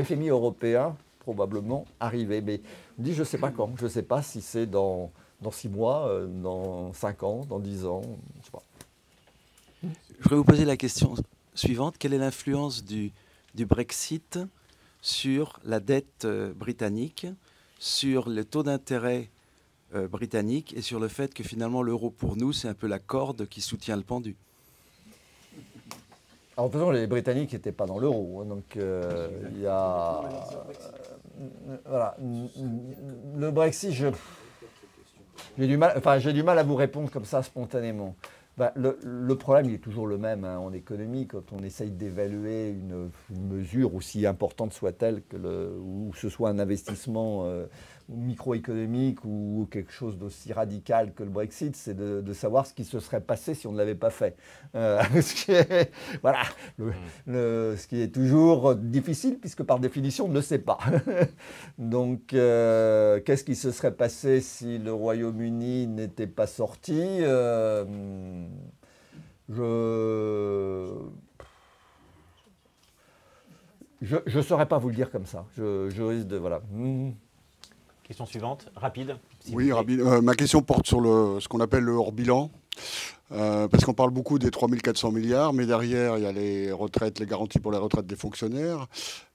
FMI européen probablement arriver. Mais on dit, je ne sais pas quand, je ne sais pas si c'est dans 6 mois, dans 5 ans, dans 10 ans, je sais pas. Je voudrais vous poser la question suivante. Quelle est l'influence du Brexit sur la dette britannique, sur le taux d'intérêt britannique et sur le fait que finalement l'euro pour nous, c'est un peu la corde qui soutient le pendu? Alors, de toute façon, les Britanniques n'étaient pas dans l'euro, hein, donc il y a... voilà. Le Brexit, j'ai du mal à vous répondre comme ça spontanément. Le problème, il est toujours le même hein, en économie, quand on essaye d'évaluer une mesure aussi importante soit-elle, ou ce soit un investissement microéconomique ou quelque chose d'aussi radical que le Brexit, c'est de savoir ce qui se serait passé si on ne l'avait pas fait. Ce qui est toujours difficile, puisque par définition, on ne sait pas. Donc, qu'est-ce qui se serait passé si le Royaume-Uni n'était pas sorti? Je ne saurais pas vous le dire comme ça. Je risque de... Voilà. Question suivante, rapide. Oui, rapide. Ma question porte sur ce qu'on appelle le hors-bilan. Parce qu'on parle beaucoup des 3 400 milliards, mais derrière, il y a les retraites, les garanties pour les retraites des fonctionnaires.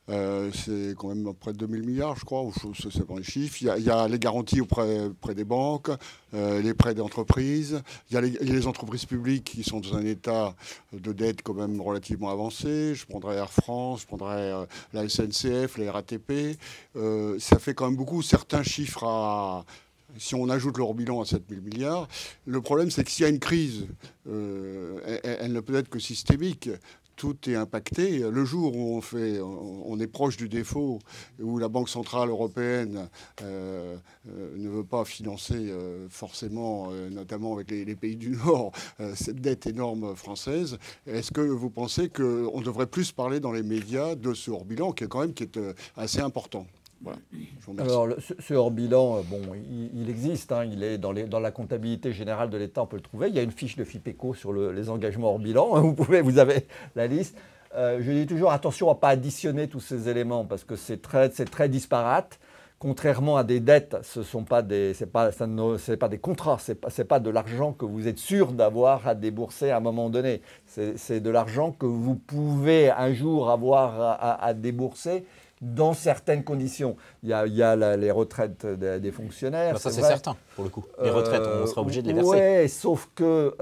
C'est quand même près de 2000 milliards, je crois, c'est dans les chiffres. Il y a les garanties auprès des banques, les prêts d'entreprises. Il y a les entreprises publiques qui sont dans un état de dette quand même relativement avancé. Je prendrais Air France, je prendrais la SNCF, la RATP. Ça fait quand même beaucoup. Certains chiffres si on ajoute leur bilan à 7 000 milliards, le problème, c'est que s'il y a une crise, elle ne peut être que systémique. Tout est impacté. Le jour où on est proche du défaut, où la Banque centrale européenne ne veut pas financer forcément, notamment avec les pays du Nord, cette dette énorme française, est-ce que vous pensez qu'on devrait plus parler dans les médias de ce hors-bilan qui est assez important? Voilà. Alors, ce hors-bilan, il existe, hein, il est dans la comptabilité générale de l'État, on peut le trouver. Il y a une fiche de FIPECO sur les engagements hors-bilan, hein, vous avez la liste. Je dis toujours attention à ne pas additionner tous ces éléments parce que c'est très disparate. Contrairement à des dettes, ce n'est pas des contrats, ce n'est pas de l'argent que vous êtes sûr d'avoir à débourser à un moment donné. C'est de l'argent que vous pouvez un jour avoir à débourser, dans certaines conditions. Il y a les retraites des fonctionnaires. Bah ça, c'est certain, pour le coup. Les retraites, on sera obligé de les verser. Oui, sauf que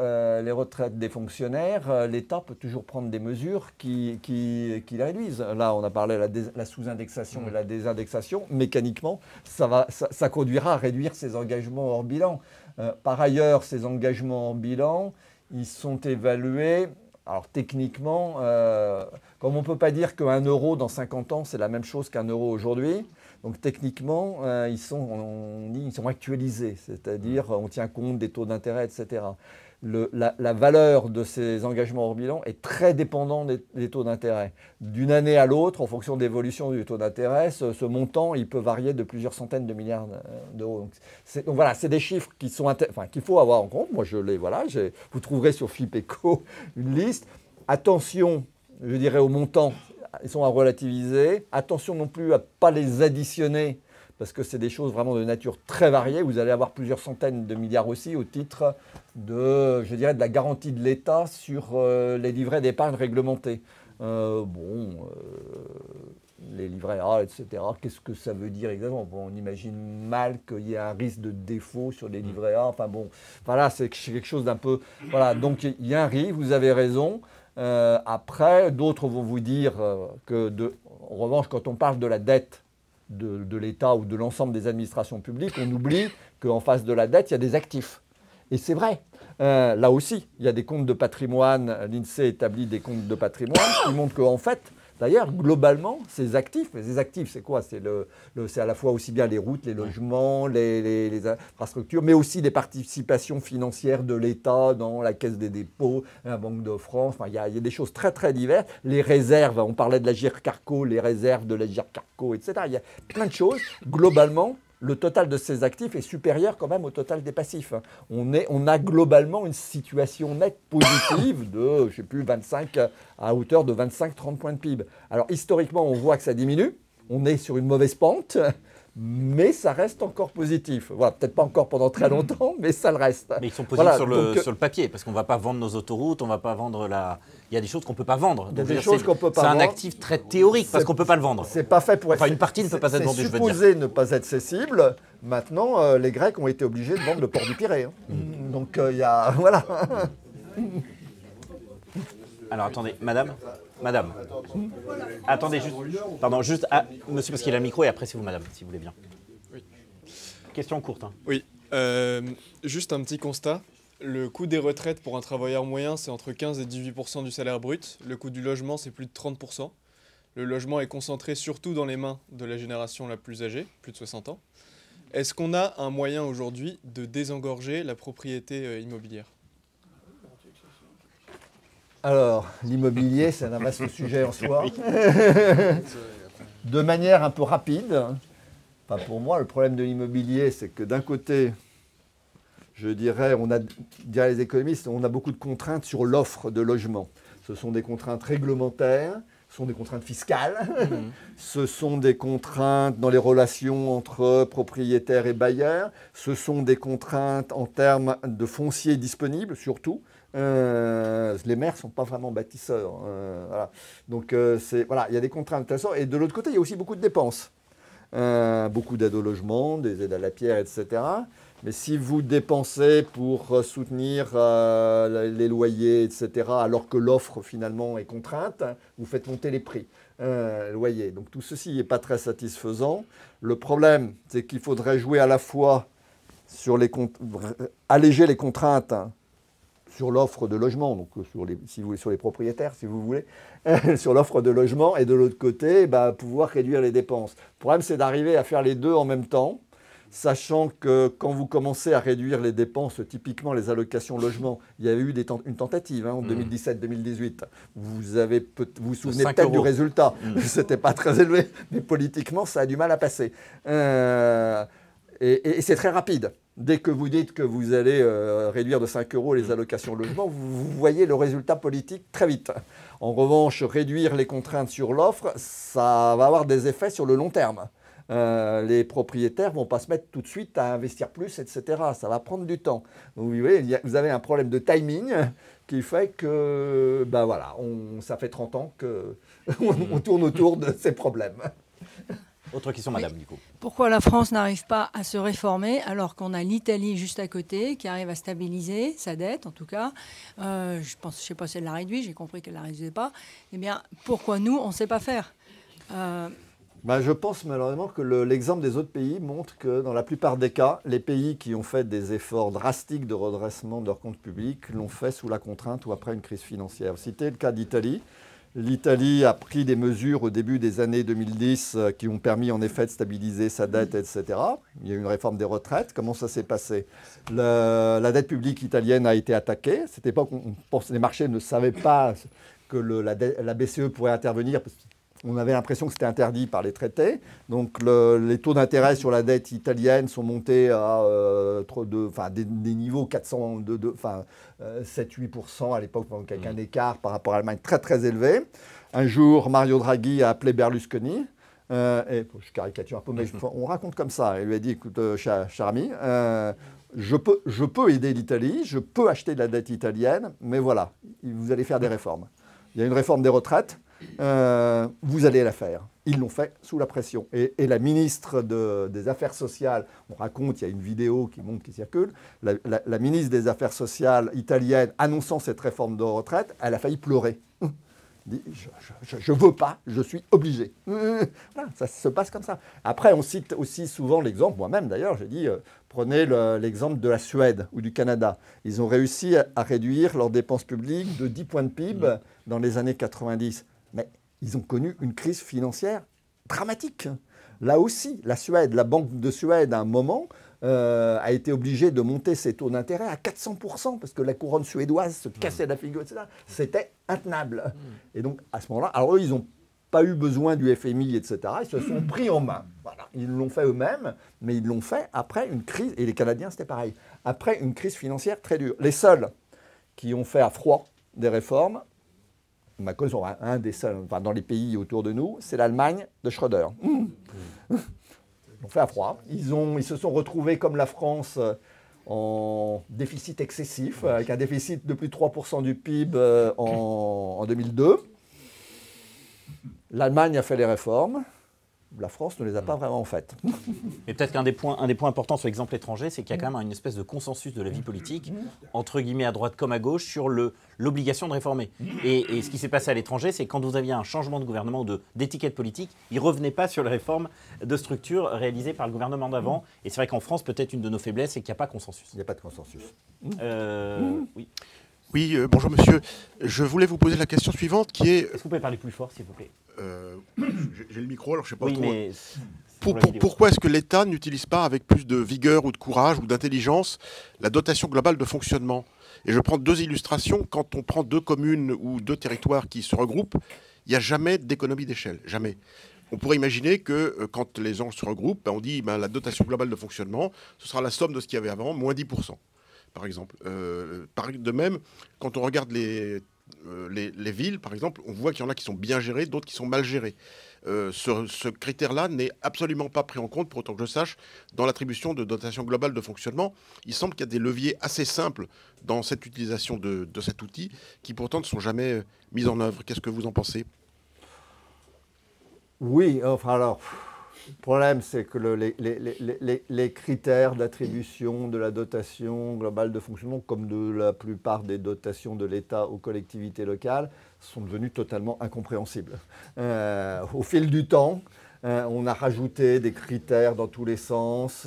les retraites des fonctionnaires, l'État peut toujours prendre des mesures qui les réduisent. Là, on a parlé de la sous-indexation et la désindexation. Mécaniquement, ça conduira à réduire ces engagements hors bilan. Par ailleurs, ces engagements hors bilan, ils sont évalués. Alors techniquement, comme on ne peut pas dire qu'un euro dans 50 ans, c'est la même chose qu'un euro aujourd'hui, donc techniquement, ils sont actualisés, c'est-à-dire on tient compte des taux d'intérêt, etc. La valeur de ces engagements hors bilan est très dépendante des taux d'intérêt. D'une année à l'autre, en fonction de l'évolution du taux d'intérêt, ce montant, il peut varier de plusieurs centaines de milliards d'euros. Donc voilà, c'est des chiffres qu'il faut avoir en compte. Moi, vous trouverez sur FIPECO une liste. Attention, je dirais, aux montants, ils sont à relativiser. Attention non plus à ne pas les additionner, parce que c'est des choses vraiment de nature très variée. Vous allez avoir plusieurs centaines de milliards aussi au titre de la garantie de l'État sur les livrets d'épargne réglementés. Les livrets A, etc. Qu'est-ce que ça veut dire exactement? On imagine mal qu'il y ait un risque de défaut sur les livrets A. Voilà, c'est quelque chose d'un peu... Voilà, donc il y a un risque, vous avez raison. Après, d'autres vont vous dire en revanche, quand on parle de la dette de l'État ou de l'ensemble des administrations publiques, on oublie qu'en face de la dette, il y a des actifs. Et c'est vrai. Là aussi, il y a des comptes de patrimoine. L'INSEE établit des comptes de patrimoine qui montrent qu'en fait, d'ailleurs, globalement, ces actifs, c'est quoi? C'est à la fois aussi bien les routes, les logements, les infrastructures, mais aussi des participations financières de l'État dans la Caisse des dépôts, la Banque de France. Il y a des choses très, très diverses. Les réserves, on parlait de la GIRCARCO, les réserves de la GIRCARCO, etc. Il y a plein de choses. Globalement, le total de ces actifs est supérieur quand même au total des passifs. On a globalement une situation nette positive de, je sais plus, 25 à hauteur de 25-30 points de PIB. Alors historiquement, on voit que ça diminue. On est sur une mauvaise pente, mais ça reste encore positif. Voilà, peut-être pas encore pendant très longtemps, mais ça le reste. Mais ils sont positifs sur le papier, parce qu'on ne va pas vendre nos autoroutes, on ne va pas vendre Il y a des choses qu'on ne peut pas vendre. Il y a des choses qu'on peut pas vendre. C'est un actif très théorique, parce qu'on ne peut pas le vendre. C'est pas fait pour être... Enfin, une partie ne peut pas être vendue, je veux dire. C'est supposé ne pas être cessible. Maintenant, les Grecs ont été obligés de vendre le port du Pirée. Donc, il y a... Voilà. Alors, attendez, madame. Attendez, juste... monsieur, parce qu'il a le micro, et après, c'est vous, madame, si vous voulez bien. Oui. Question courte. Oui. Juste un petit constat. Le coût des retraites pour un travailleur moyen, c'est entre 15 et 18% du salaire brut. Le coût du logement, c'est plus de 30%. Le logement est concentré surtout dans les mains de la génération la plus âgée, plus de 60 ans. Est-ce qu'on a un moyen aujourd'hui de désengorger la propriété immobilière ? Alors, l'immobilier, c'est un vaste sujet en soi. De manière un peu rapide, pour moi, le problème de l'immobilier, c'est que d'un côté, je dirais, les économistes, on a beaucoup de contraintes sur l'offre de logement. Ce sont des contraintes réglementaires, ce sont des contraintes fiscales, ce sont des contraintes dans les relations entre propriétaires et bailleurs, ce sont des contraintes en termes de foncier disponible, surtout. Les maires ne sont pas vraiment bâtisseurs. Voilà. Donc, il y a des contraintes intéressantes. Et de l'autre côté, il y a aussi beaucoup de dépenses. Beaucoup d'aides au logement, des aides à la pierre, etc. Mais si vous dépensez pour soutenir les loyers, etc., alors que l'offre finalement est contrainte, vous faites monter les prix, loyers. Donc tout ceci n'est pas très satisfaisant. Le problème, c'est qu'il faudrait jouer à la fois sur alléger les contraintes sur l'offre de logement, donc sur les propriétaires, si vous voulez, sur l'offre de logement, et de l'autre côté, pouvoir réduire les dépenses. Le problème, c'est d'arriver à faire les deux en même temps, sachant que quand vous commencez à réduire les dépenses, typiquement les allocations logement, il y avait eu une tentative en 2017-2018. Vous vous souvenez peut-être du résultat. Ce n'était pas très élevé, mais politiquement, ça a du mal à passer. Et c'est très rapide. Dès que vous dites que vous allez réduire de 5 € les allocations logement, vous voyez le résultat politique très vite. En revanche, réduire les contraintes sur l'offre, ça va avoir des effets sur le long terme. Les propriétaires ne vont pas se mettre tout de suite à investir plus, etc. Ça va prendre du temps. Donc, vous voyez, vous avez un problème de timing qui fait que, ça fait 30 ans qu'on tourne autour de ces problèmes. Autre question, madame, du coup. Pourquoi la France n'arrive pas à se réformer alors qu'on a l'Italie juste à côté qui arrive à stabiliser sa dette, en tout cas. Je ne sais pas si elle l'a réduit, j'ai compris qu'elle ne la réduisait pas. Eh bien, pourquoi nous, on ne sait pas faire Je pense malheureusement que l'exemple des autres pays montre que dans la plupart des cas, les pays qui ont fait des efforts drastiques de redressement de leurs comptes publics l'ont fait sous la contrainte ou après une crise financière. Citez le cas d'Italie. L'Italie a pris des mesures au début des années 2010 qui ont permis en effet de stabiliser sa dette, etc. Il y a eu une réforme des retraites. Comment ça s'est passé? La dette publique italienne a été attaquée. À cette époque, les marchés ne savaient pas que la BCE pourrait intervenir parce qu'on avait l'impression que c'était interdit par les traités. Donc les taux d'intérêt sur la dette italienne sont montés à des niveaux 7-8% à l'époque, donc avec un écart par rapport à l'Allemagne très très élevé. Un jour, Mario Draghi a appelé Berlusconi, et je caricature un peu, mais on raconte comme ça. Il lui a dit, écoute, cher ami, je peux aider l'Italie, je peux acheter de la dette italienne, mais voilà, vous allez faire des réformes. Il y a une réforme des retraites. Vous allez la faire. Ils l'ont fait sous la pression. Et la ministre des Affaires sociales, on raconte, il y a une vidéo qui circule, la ministre des Affaires sociales italienne annonçant cette réforme de retraite, elle a failli pleurer. Je ne veux pas, je suis obligé. Voilà, ça se passe comme ça. Après, on cite aussi souvent l'exemple, moi-même d'ailleurs, j'ai dit, prenez l'exemple de la Suède ou du Canada. Ils ont réussi à réduire leurs dépenses publiques de 10 points de PIB dans les années 90. Mais ils ont connu une crise financière dramatique. Là aussi, la Suède, la Banque de Suède, à un moment, a été obligée de monter ses taux d'intérêt à 400% parce que la couronne suédoise se cassait la figure, etc. C'était intenable. Et donc, à ce moment-là, alors eux, ils n'ont pas eu besoin du FMI, etc. Ils se sont pris en main. Voilà. Ils l'ont fait eux-mêmes, mais ils l'ont fait après une crise, et les Canadiens, c'était pareil, après une crise financière très dure. Les seuls qui ont fait à froid des réformes, Macron, un des seuls, dans les pays autour de nous, c'est l'Allemagne de Schröder. Ils l'ont fait à froid. Ils se sont retrouvés comme la France en déficit excessif, avec un déficit de plus de 3% du PIB en 2002. L'Allemagne a fait les réformes. La France ne les a pas vraiment faites. Et peut-être qu'un des points importants sur l'exemple étranger, c'est qu'il y a quand même une espèce de consensus de la vie politique, entre guillemets à droite comme à gauche, sur l'obligation de réformer. Et ce qui s'est passé à l'étranger, c'est que quand vous aviez un changement de gouvernement ou d'étiquette politique, il ne revenait pas sur les réformes de structure réalisées par le gouvernement d'avant. Et c'est vrai qu'en France, peut-être une de nos faiblesses, c'est qu'il n'y a pas de consensus. Il n'y a pas de consensus. Oui. Oui, bonjour monsieur. Je voulais vous poser la question suivante qui est... Est-ce que vous pouvez parler plus fort, s'il vous plaît? J'ai le micro, alors je ne sais pas oui, trop... Mais Pourquoi est-ce que l'État n'utilise pas avec plus de vigueur ou de courage ou d'intelligence la dotation globale de fonctionnement? Et je prends deux illustrations. Quand on prend deux communes ou deux territoires qui se regroupent, il n'y a jamais d'économie d'échelle, jamais. On pourrait imaginer que quand les gens se regroupent, on dit la dotation globale de fonctionnement, ce sera la somme de ce qu'il y avait avant, moins 10%, par exemple. De même, quand on regarde les villes, par exemple, on voit qu'il y en a qui sont bien gérées, d'autres qui sont mal gérées. Ce critère-là n'est absolument pas pris en compte, pour autant que je sache, dans l'attribution de dotation globale de fonctionnement. Il semble qu'il y a des leviers assez simples dans cette utilisation de cet outil, qui pourtant ne sont jamais mis en œuvre. Qu'est-ce que vous en pensez? Oui, enfin alors, le problème c'est que les critères d'attribution de la dotation globale de fonctionnement, comme de la plupart des dotations de l'État aux collectivités locales, sont devenus totalement incompréhensibles. Au fil du temps, on a rajouté des critères dans tous les sens,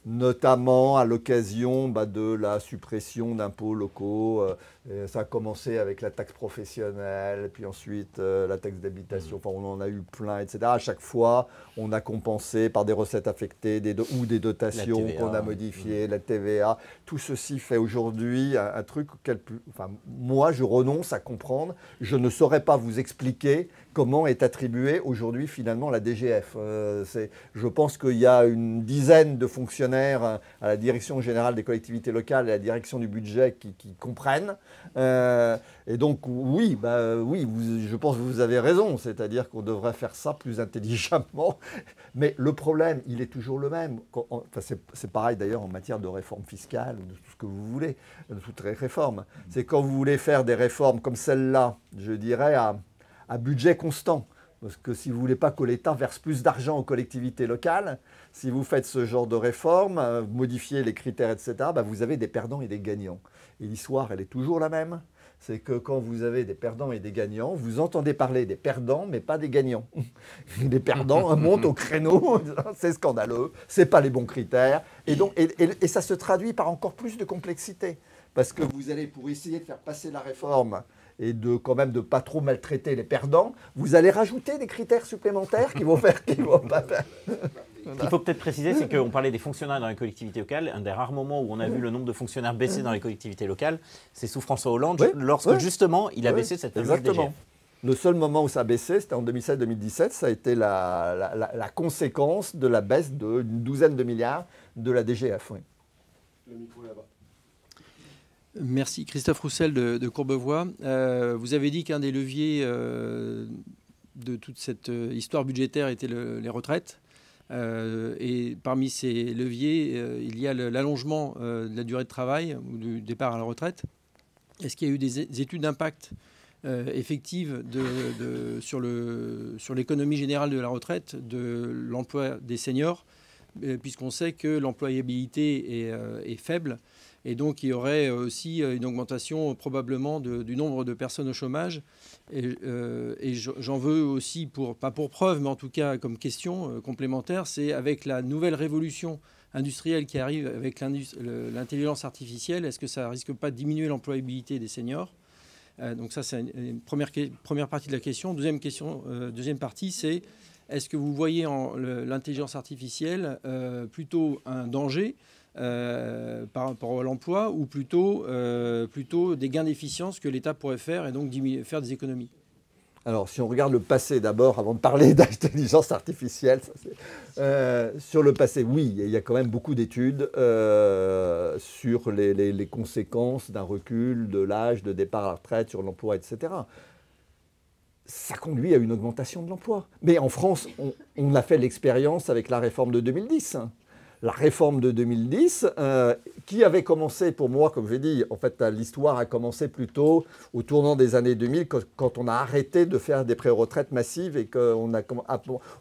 notamment à l'occasion de la suppression d'impôts locaux. Ça a commencé avec la taxe professionnelle, puis ensuite la taxe d'habitation. Enfin, on en a eu plein, etc. À chaque fois, on a compensé par des recettes affectées ou des dotations qu'on a modifiées, la TVA. Tout ceci fait aujourd'hui un truc auquel, moi, je renonce à comprendre. Je ne saurais pas vous expliquer comment est attribuée aujourd'hui finalement la DGF. Je pense qu'il y a une dizaine de fonctionnaires à la direction générale des collectivités locales et à la direction du budget qui comprennent. Et donc oui, je pense que vous avez raison, c'est-à-dire qu'on devrait faire ça plus intelligemment. Mais le problème, il est toujours le même. C'est pareil d'ailleurs en matière de réforme fiscale, de tout ce que vous voulez, de toutes les réformes. C'est quand vous voulez faire des réformes comme celle-là, je dirais à budget constant. Parce que si vous ne voulez pas que l'État verse plus d'argent aux collectivités locales, si vous faites ce genre de réforme, modifiez les critères, etc., bah vous avez des perdants et des gagnants. Et l'histoire, elle est toujours la même. C'est que quand vous avez des perdants et des gagnants, vous entendez parler des perdants, mais pas des gagnants. Les perdants montent au créneau, c'est scandaleux, c'est pas les bons critères. Et, donc, et ça se traduit par encore plus de complexité. Parce que vous allez, pour essayer de faire passer la réforme et de quand même de pas trop maltraiter les perdants, vous allez rajouter des critères supplémentaires qui vont faire qu'ils vont pas faire. Ce qu'il faut peut-être préciser, c'est qu'on parlait des fonctionnaires dans les collectivités locales. Un des rares moments où on a vu le nombre de fonctionnaires baisser dans les collectivités locales, c'est sous François Hollande, lorsque justement il a baissé cette fameuse DGF. Le seul moment où ça a baissé, c'était en 2016-2017. Ça a été la conséquence de la baisse d'une douzaine de milliards de la DGF. Oui. Le micro est là-bas. Merci. Christophe Roussel de Courbevoie. Vous avez dit qu'un des leviers de toute cette histoire budgétaire était les retraites. Et parmi ces leviers, il y a l'allongement de la durée de travail ou du départ à la retraite. Est-ce qu'il y a eu des études d'impact effectives sur l'économie générale de la retraite, de l'emploi des seniors, puisqu'on sait que l'employabilité est faible? Et donc, il y aurait aussi une augmentation probablement du nombre de personnes au chômage. Et j'en veux aussi, pas pour preuve, mais en tout cas comme question complémentaire, c'est avec la nouvelle révolution industrielle qui arrive avec l'intelligence artificielle, est-ce que ça ne risque pas de diminuer l'employabilité des seniors? Donc ça, c'est une première partie de la question. Deuxième partie, c'est est-ce que vous voyez en l'intelligence artificielle plutôt un danger par rapport à l'emploi ou plutôt des gains d'efficience que l'État pourrait faire et donc faire des économies? Alors, si on regarde le passé d'abord, avant de parler d'intelligence artificielle, sur le passé, oui, il y a quand même beaucoup d'études sur les conséquences d'un recul de l'âge de départ à la retraite sur l'emploi, etc. Ça conduit à une augmentation de l'emploi. Mais en France, on a fait l'expérience avec la réforme de 2010. La réforme de 2010, qui avait commencé, pour moi, comme j'ai dit, en fait, l'histoire a commencé plutôt au tournant des années 2000, quand on a arrêté de faire des pré-retraites massives et qu'on a,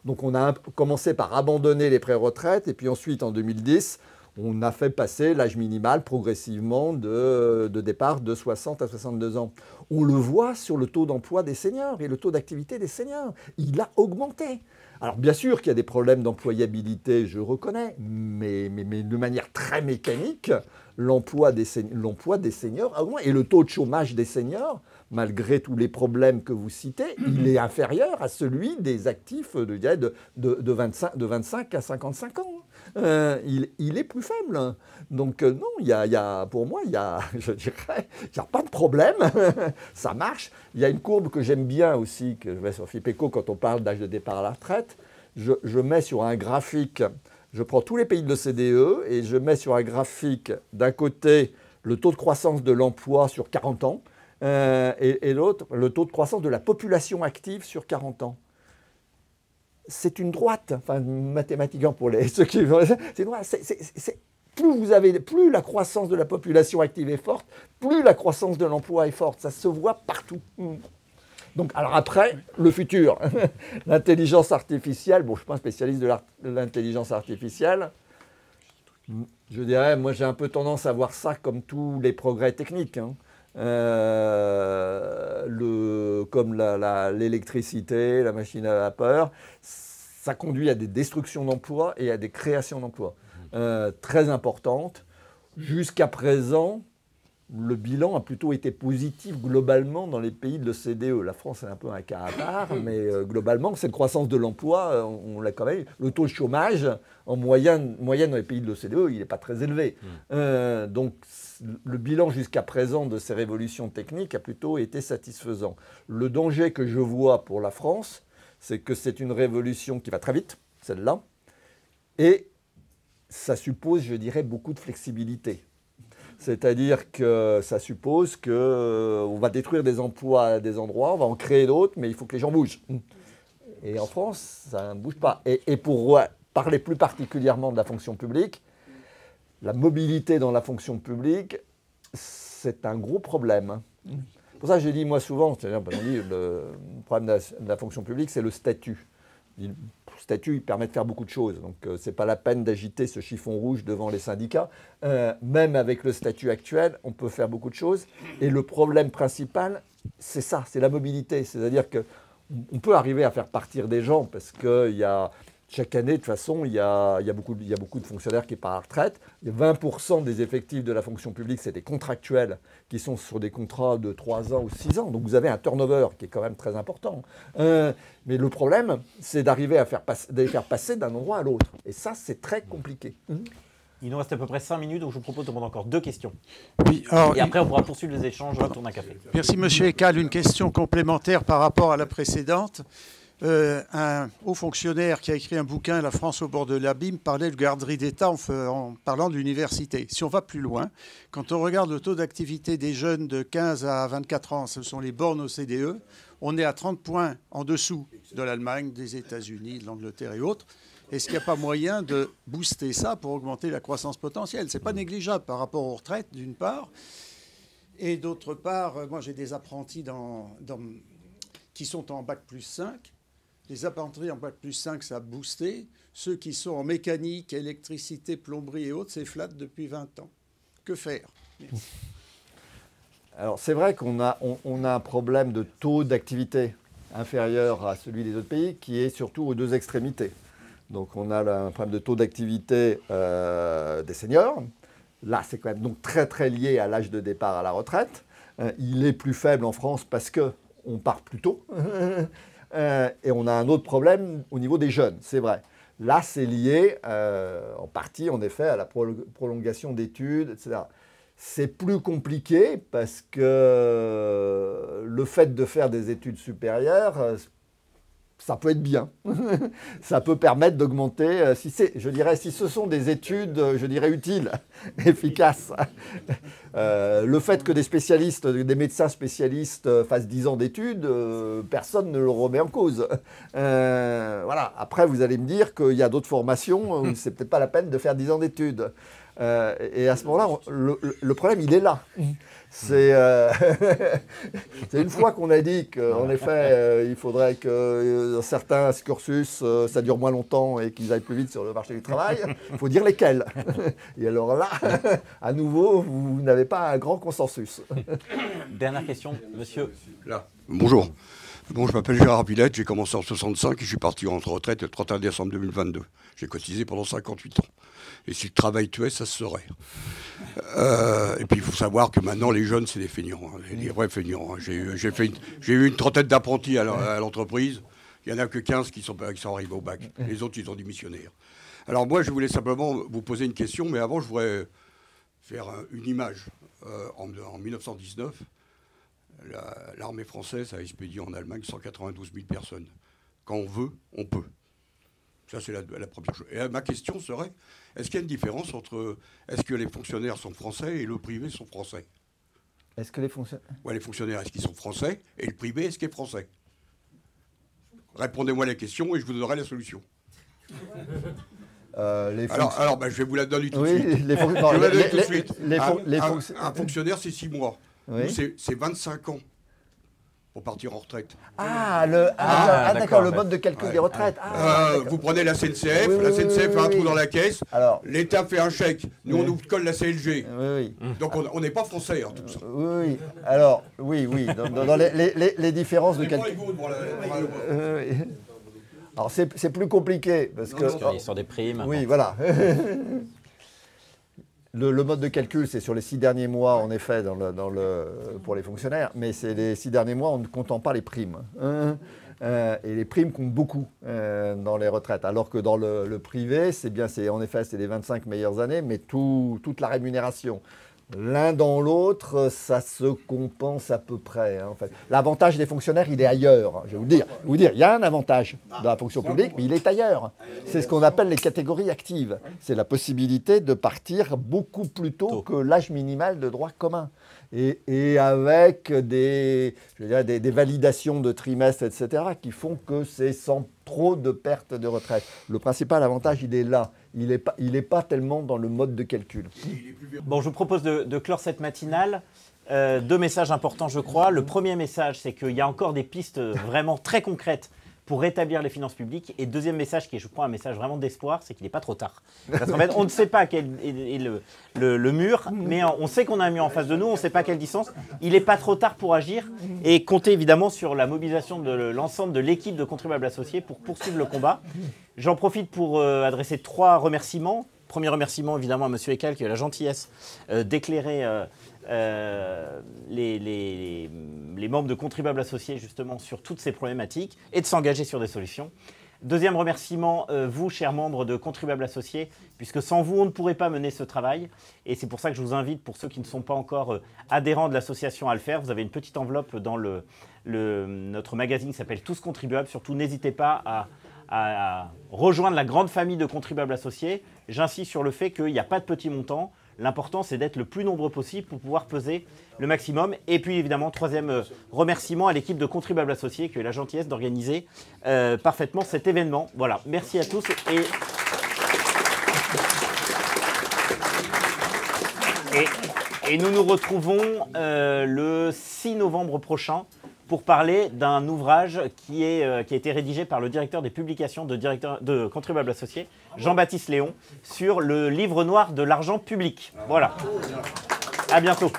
donc on a commencé par abandonner les pré-retraites et puis ensuite, en 2010, on a fait passer l'âge minimal progressivement de départ de 60 à 62 ans. On le voit sur le taux d'emploi des seniors et le taux d'activité des seniors. Il a augmenté. Alors bien sûr qu'il y a des problèmes d'employabilité, je reconnais, mais de manière très mécanique, l'emploi des seniors a augmenté. Et le taux de chômage des seniors, malgré tous les problèmes que vous citez, il est inférieur à celui des actifs de 25 à 55 ans. Il est plus faible. Donc non, pour moi, je dirais, il n'y a pas de problème. Ça marche. Il y a une courbe que j'aime bien aussi, que je mets sur FIPECO quand on parle d'âge de départ à la retraite. Je mets sur un graphique, je prends tous les pays de l'OCDE et je mets sur un graphique d'un côté le taux de croissance de l'emploi sur 40 ans et l'autre, le taux de croissance de la population active sur 40 ans. C'est une droite, enfin mathématiquement pour ceux qui veulent, c'est une droite. Plus la croissance de la population active est forte, plus la croissance de l'emploi est forte. Ça se voit partout. Donc, alors après, le futur, l'intelligence artificielle. Bon, je ne suis pas un spécialiste de l'intelligence artificielle. Je dirais, moi j'ai un peu tendance à voir ça comme tous les progrès techniques. Comme l'électricité, la machine à vapeur, ça conduit à des destructions d'emplois et à des créations d'emplois très importantes. Jusqu'à présent, le bilan a plutôt été positif globalement dans les pays de l'OCDE. La France est un peu un cas à part, mais globalement, cette croissance de l'emploi, on l'a quand même. Le taux de chômage, en moyenne dans les pays de l'OCDE, il n'est pas très élevé. Donc, le bilan jusqu'à présent de ces révolutions techniques a plutôt été satisfaisant. Le danger que je vois pour la France, c'est que c'est une révolution qui va très vite, celle-là, et ça suppose, je dirais, beaucoup de flexibilité. C'est-à-dire que ça suppose qu'on va détruire des emplois à des endroits, on va en créer d'autres, mais il faut que les gens bougent. Et en France, ça ne bouge pas. Et pour parler plus particulièrement de la fonction publique, la mobilité dans la fonction publique, c'est un gros problème. Il pour ça que j'ai dit, moi, souvent, c'est-à-dire, on dit, le problème de la fonction publique, c'est le statut. Le statut, il permet de faire beaucoup de choses. Donc, ce n'est pas la peine d'agiter ce chiffon rouge devant les syndicats. Même avec le statut actuel, on peut faire beaucoup de choses. Et le problème principal, c'est ça, c'est la mobilité. C'est-à-dire qu'on peut arriver à faire partir des gens parce qu'il y a... Chaque année, de toute façon, il y a beaucoup de fonctionnaires qui partent à la retraite. Il y a 20% des effectifs de la fonction publique, c'est des contractuels qui sont sur des contrats de 3 ans ou 6 ans. Donc vous avez un turnover qui est quand même très important. Mais le problème, c'est d'arriver à les faire passer d'un endroit à l'autre. Et ça, c'est très compliqué. Il nous reste à peu près 5 minutes, donc je vous propose de prendre encore 2 questions. Oui, alors, et après, on pourra poursuivre les échanges autour d'un café. Merci, Monsieur Ecal. Une question complémentaire par rapport à la précédente. Un haut fonctionnaire qui a écrit un bouquin, La France au bord de l'abîme, parlait de garderie d'État en parlant de l'université. Si on va plus loin, quand on regarde le taux d'activité des jeunes de 15 à 24 ans, ce sont les bornes OCDE, on est à 30 points en dessous de l'Allemagne, des États-Unis, de l'Angleterre et autres. Est-ce qu'il n'y a pas moyen de booster ça pour augmenter la croissance potentielle? Ce n'est pas négligeable par rapport aux retraites, d'une part. Et d'autre part, moi j'ai des apprentis qui sont en bac plus 5. Les apprentis en bac plus 5, ça a boosté. Ceux qui sont en mécanique, électricité, plomberie et autres, c'est flat depuis 20 ans. Que faire? Merci. Alors c'est vrai qu'on a un problème de taux d'activité inférieur à celui des autres pays qui est surtout aux deux extrémités. Donc on a un problème de taux d'activité des seniors. Là, c'est quand même donc très très lié à l'âge de départ à la retraite. Il est plus faible en France parce qu'on part plus tôt. Et on a un autre problème au niveau des jeunes, c'est vrai. Là, c'est lié en partie, en effet, à la prolongation d'études, etc. C'est plus compliqué parce que le fait de faire des études supérieures, ça peut être bien. Ça peut permettre d'augmenter, si ce sont des études, utiles, efficaces. Le fait que des médecins spécialistes fassent 10 ans d'études, personne ne le remet en cause. Voilà. Après, vous allez me dire qu'il y a d'autres formations où c'est peut-être pas la peine de faire 10 ans d'études. Et à ce moment-là, le problème, il est là. C'est une fois qu'on a dit qu'en effet, il faudrait que certains cursus, ça dure moins longtemps et qu'ils aillent plus vite sur le marché du travail, il faut dire lesquels. Et alors là, à nouveau, vous n'avez pas un grand consensus. Dernière question, monsieur. Là. Bonjour. Bon, je m'appelle Gérard Villette, j'ai commencé en 65 et je suis parti en retraite le 31 décembre 2022. J'ai cotisé pendant 58 ans. Et si le travail tuait, ça se saurait. Et puis il faut savoir que maintenant les jeunes, c'est des feignants, des vrais feignants. J'ai eu une trentaine d'apprentis à l'entreprise. Il n'y en a que 15 qui sont arrivés au bac. Les autres, ils ont démissionné. Alors moi, je voulais simplement vous poser une question, mais avant, je voudrais faire une image. En 1919, l'armée française a expédié en Allemagne 192 000 personnes. Quand on veut, on peut. Ça, c'est la première chose. Et ma question serait, est-ce qu'il y a une différence entre... Est-ce que les fonctionnaires sont français et le privé sont français? Est-ce que les fonctionnaires... Ouais, les fonctionnaires, est-ce qu'ils sont français? Et le privé, est-ce qu'il est français? Répondez-moi la question et je vous donnerai la solution. Alors je vais vous la donner tout de suite. Un fonctionnaire, c'est 6 mois. Oui. C'est 25 ans pour partir en retraite. D'accord, le mode de calcul des retraites. Vous prenez la SNCF, la SNCF fait un trou dans la caisse, l'État fait un chèque, nous on nous colle la CLG. Donc on n'est pas français en tout ça. Oui, alors, oui, dans les différences de calcul. Alors c'est plus compliqué parce que... Sur des primes. Oui, voilà. Le mode de calcul, c'est sur les 6 derniers mois, en effet, pour les fonctionnaires, mais c'est les 6 derniers mois en ne comptant pas les primes. Et les primes comptent beaucoup dans les retraites, alors que dans le privé, en effet, c'est les 25 meilleures années, mais toute la rémunération. L'un dans l'autre, ça se compense à peu près. En fait. L'avantage des fonctionnaires, il est ailleurs. Je vais vous dire, il y a un avantage dans la fonction publique, mais il est ailleurs. C'est ce qu'on appelle les catégories actives. C'est la possibilité de partir beaucoup plus tôt que l'âge minimal de droit commun. Et avec des validations de trimestre, etc., qui font que c'est sans trop de pertes de retraite. Le principal avantage, il est là. Il n'est pas tellement dans le mode de calcul. Bon, je vous propose de clore cette matinale. Deux messages importants, je crois. Le premier message, c'est qu'il y a encore des pistes vraiment très concrètes pour rétablir les finances publiques. Et deuxième message, qui est, je crois, un message vraiment d'espoir, c'est qu'il n'est pas trop tard. Parce qu'en fait, on ne sait pas quel est le mur, mais on sait qu'on a un mur en face de nous, on ne sait pas quelle distance. Il n'est pas trop tard pour agir et compter évidemment sur la mobilisation de l'ensemble de l'équipe de contribuables associés pour poursuivre le combat. J'en profite pour adresser 3 remerciements. Premier remerciement évidemment à M. Ecal qui a la gentillesse d'éclairer les membres de contribuables associés justement sur toutes ces problématiques et de s'engager sur des solutions. Deuxième remerciement, vous, chers membres de contribuables associés, puisque sans vous, on ne pourrait pas mener ce travail. Et c'est pour ça que je vous invite, pour ceux qui ne sont pas encore adhérents de l'association, à le faire. Vous avez une petite enveloppe dans notre magazine qui s'appelle Tous contribuables. Surtout, n'hésitez pas à rejoindre la grande famille de contribuables associés. J'insiste sur le fait qu'il n'y a pas de petits montants. L'important, c'est d'être le plus nombreux possible pour pouvoir peser le maximum. Et puis, évidemment, troisième remerciement à l'équipe de contribuables associés qui a eu la gentillesse d'organiser parfaitement cet événement. Voilà, merci à tous. Et nous nous retrouvons le 6 novembre prochain pour parler d'un ouvrage qui a été rédigé par le directeur des publications de Contribuables Associés, Jean-Baptiste Léon, sur le livre noir de l'argent public. Voilà. À bientôt.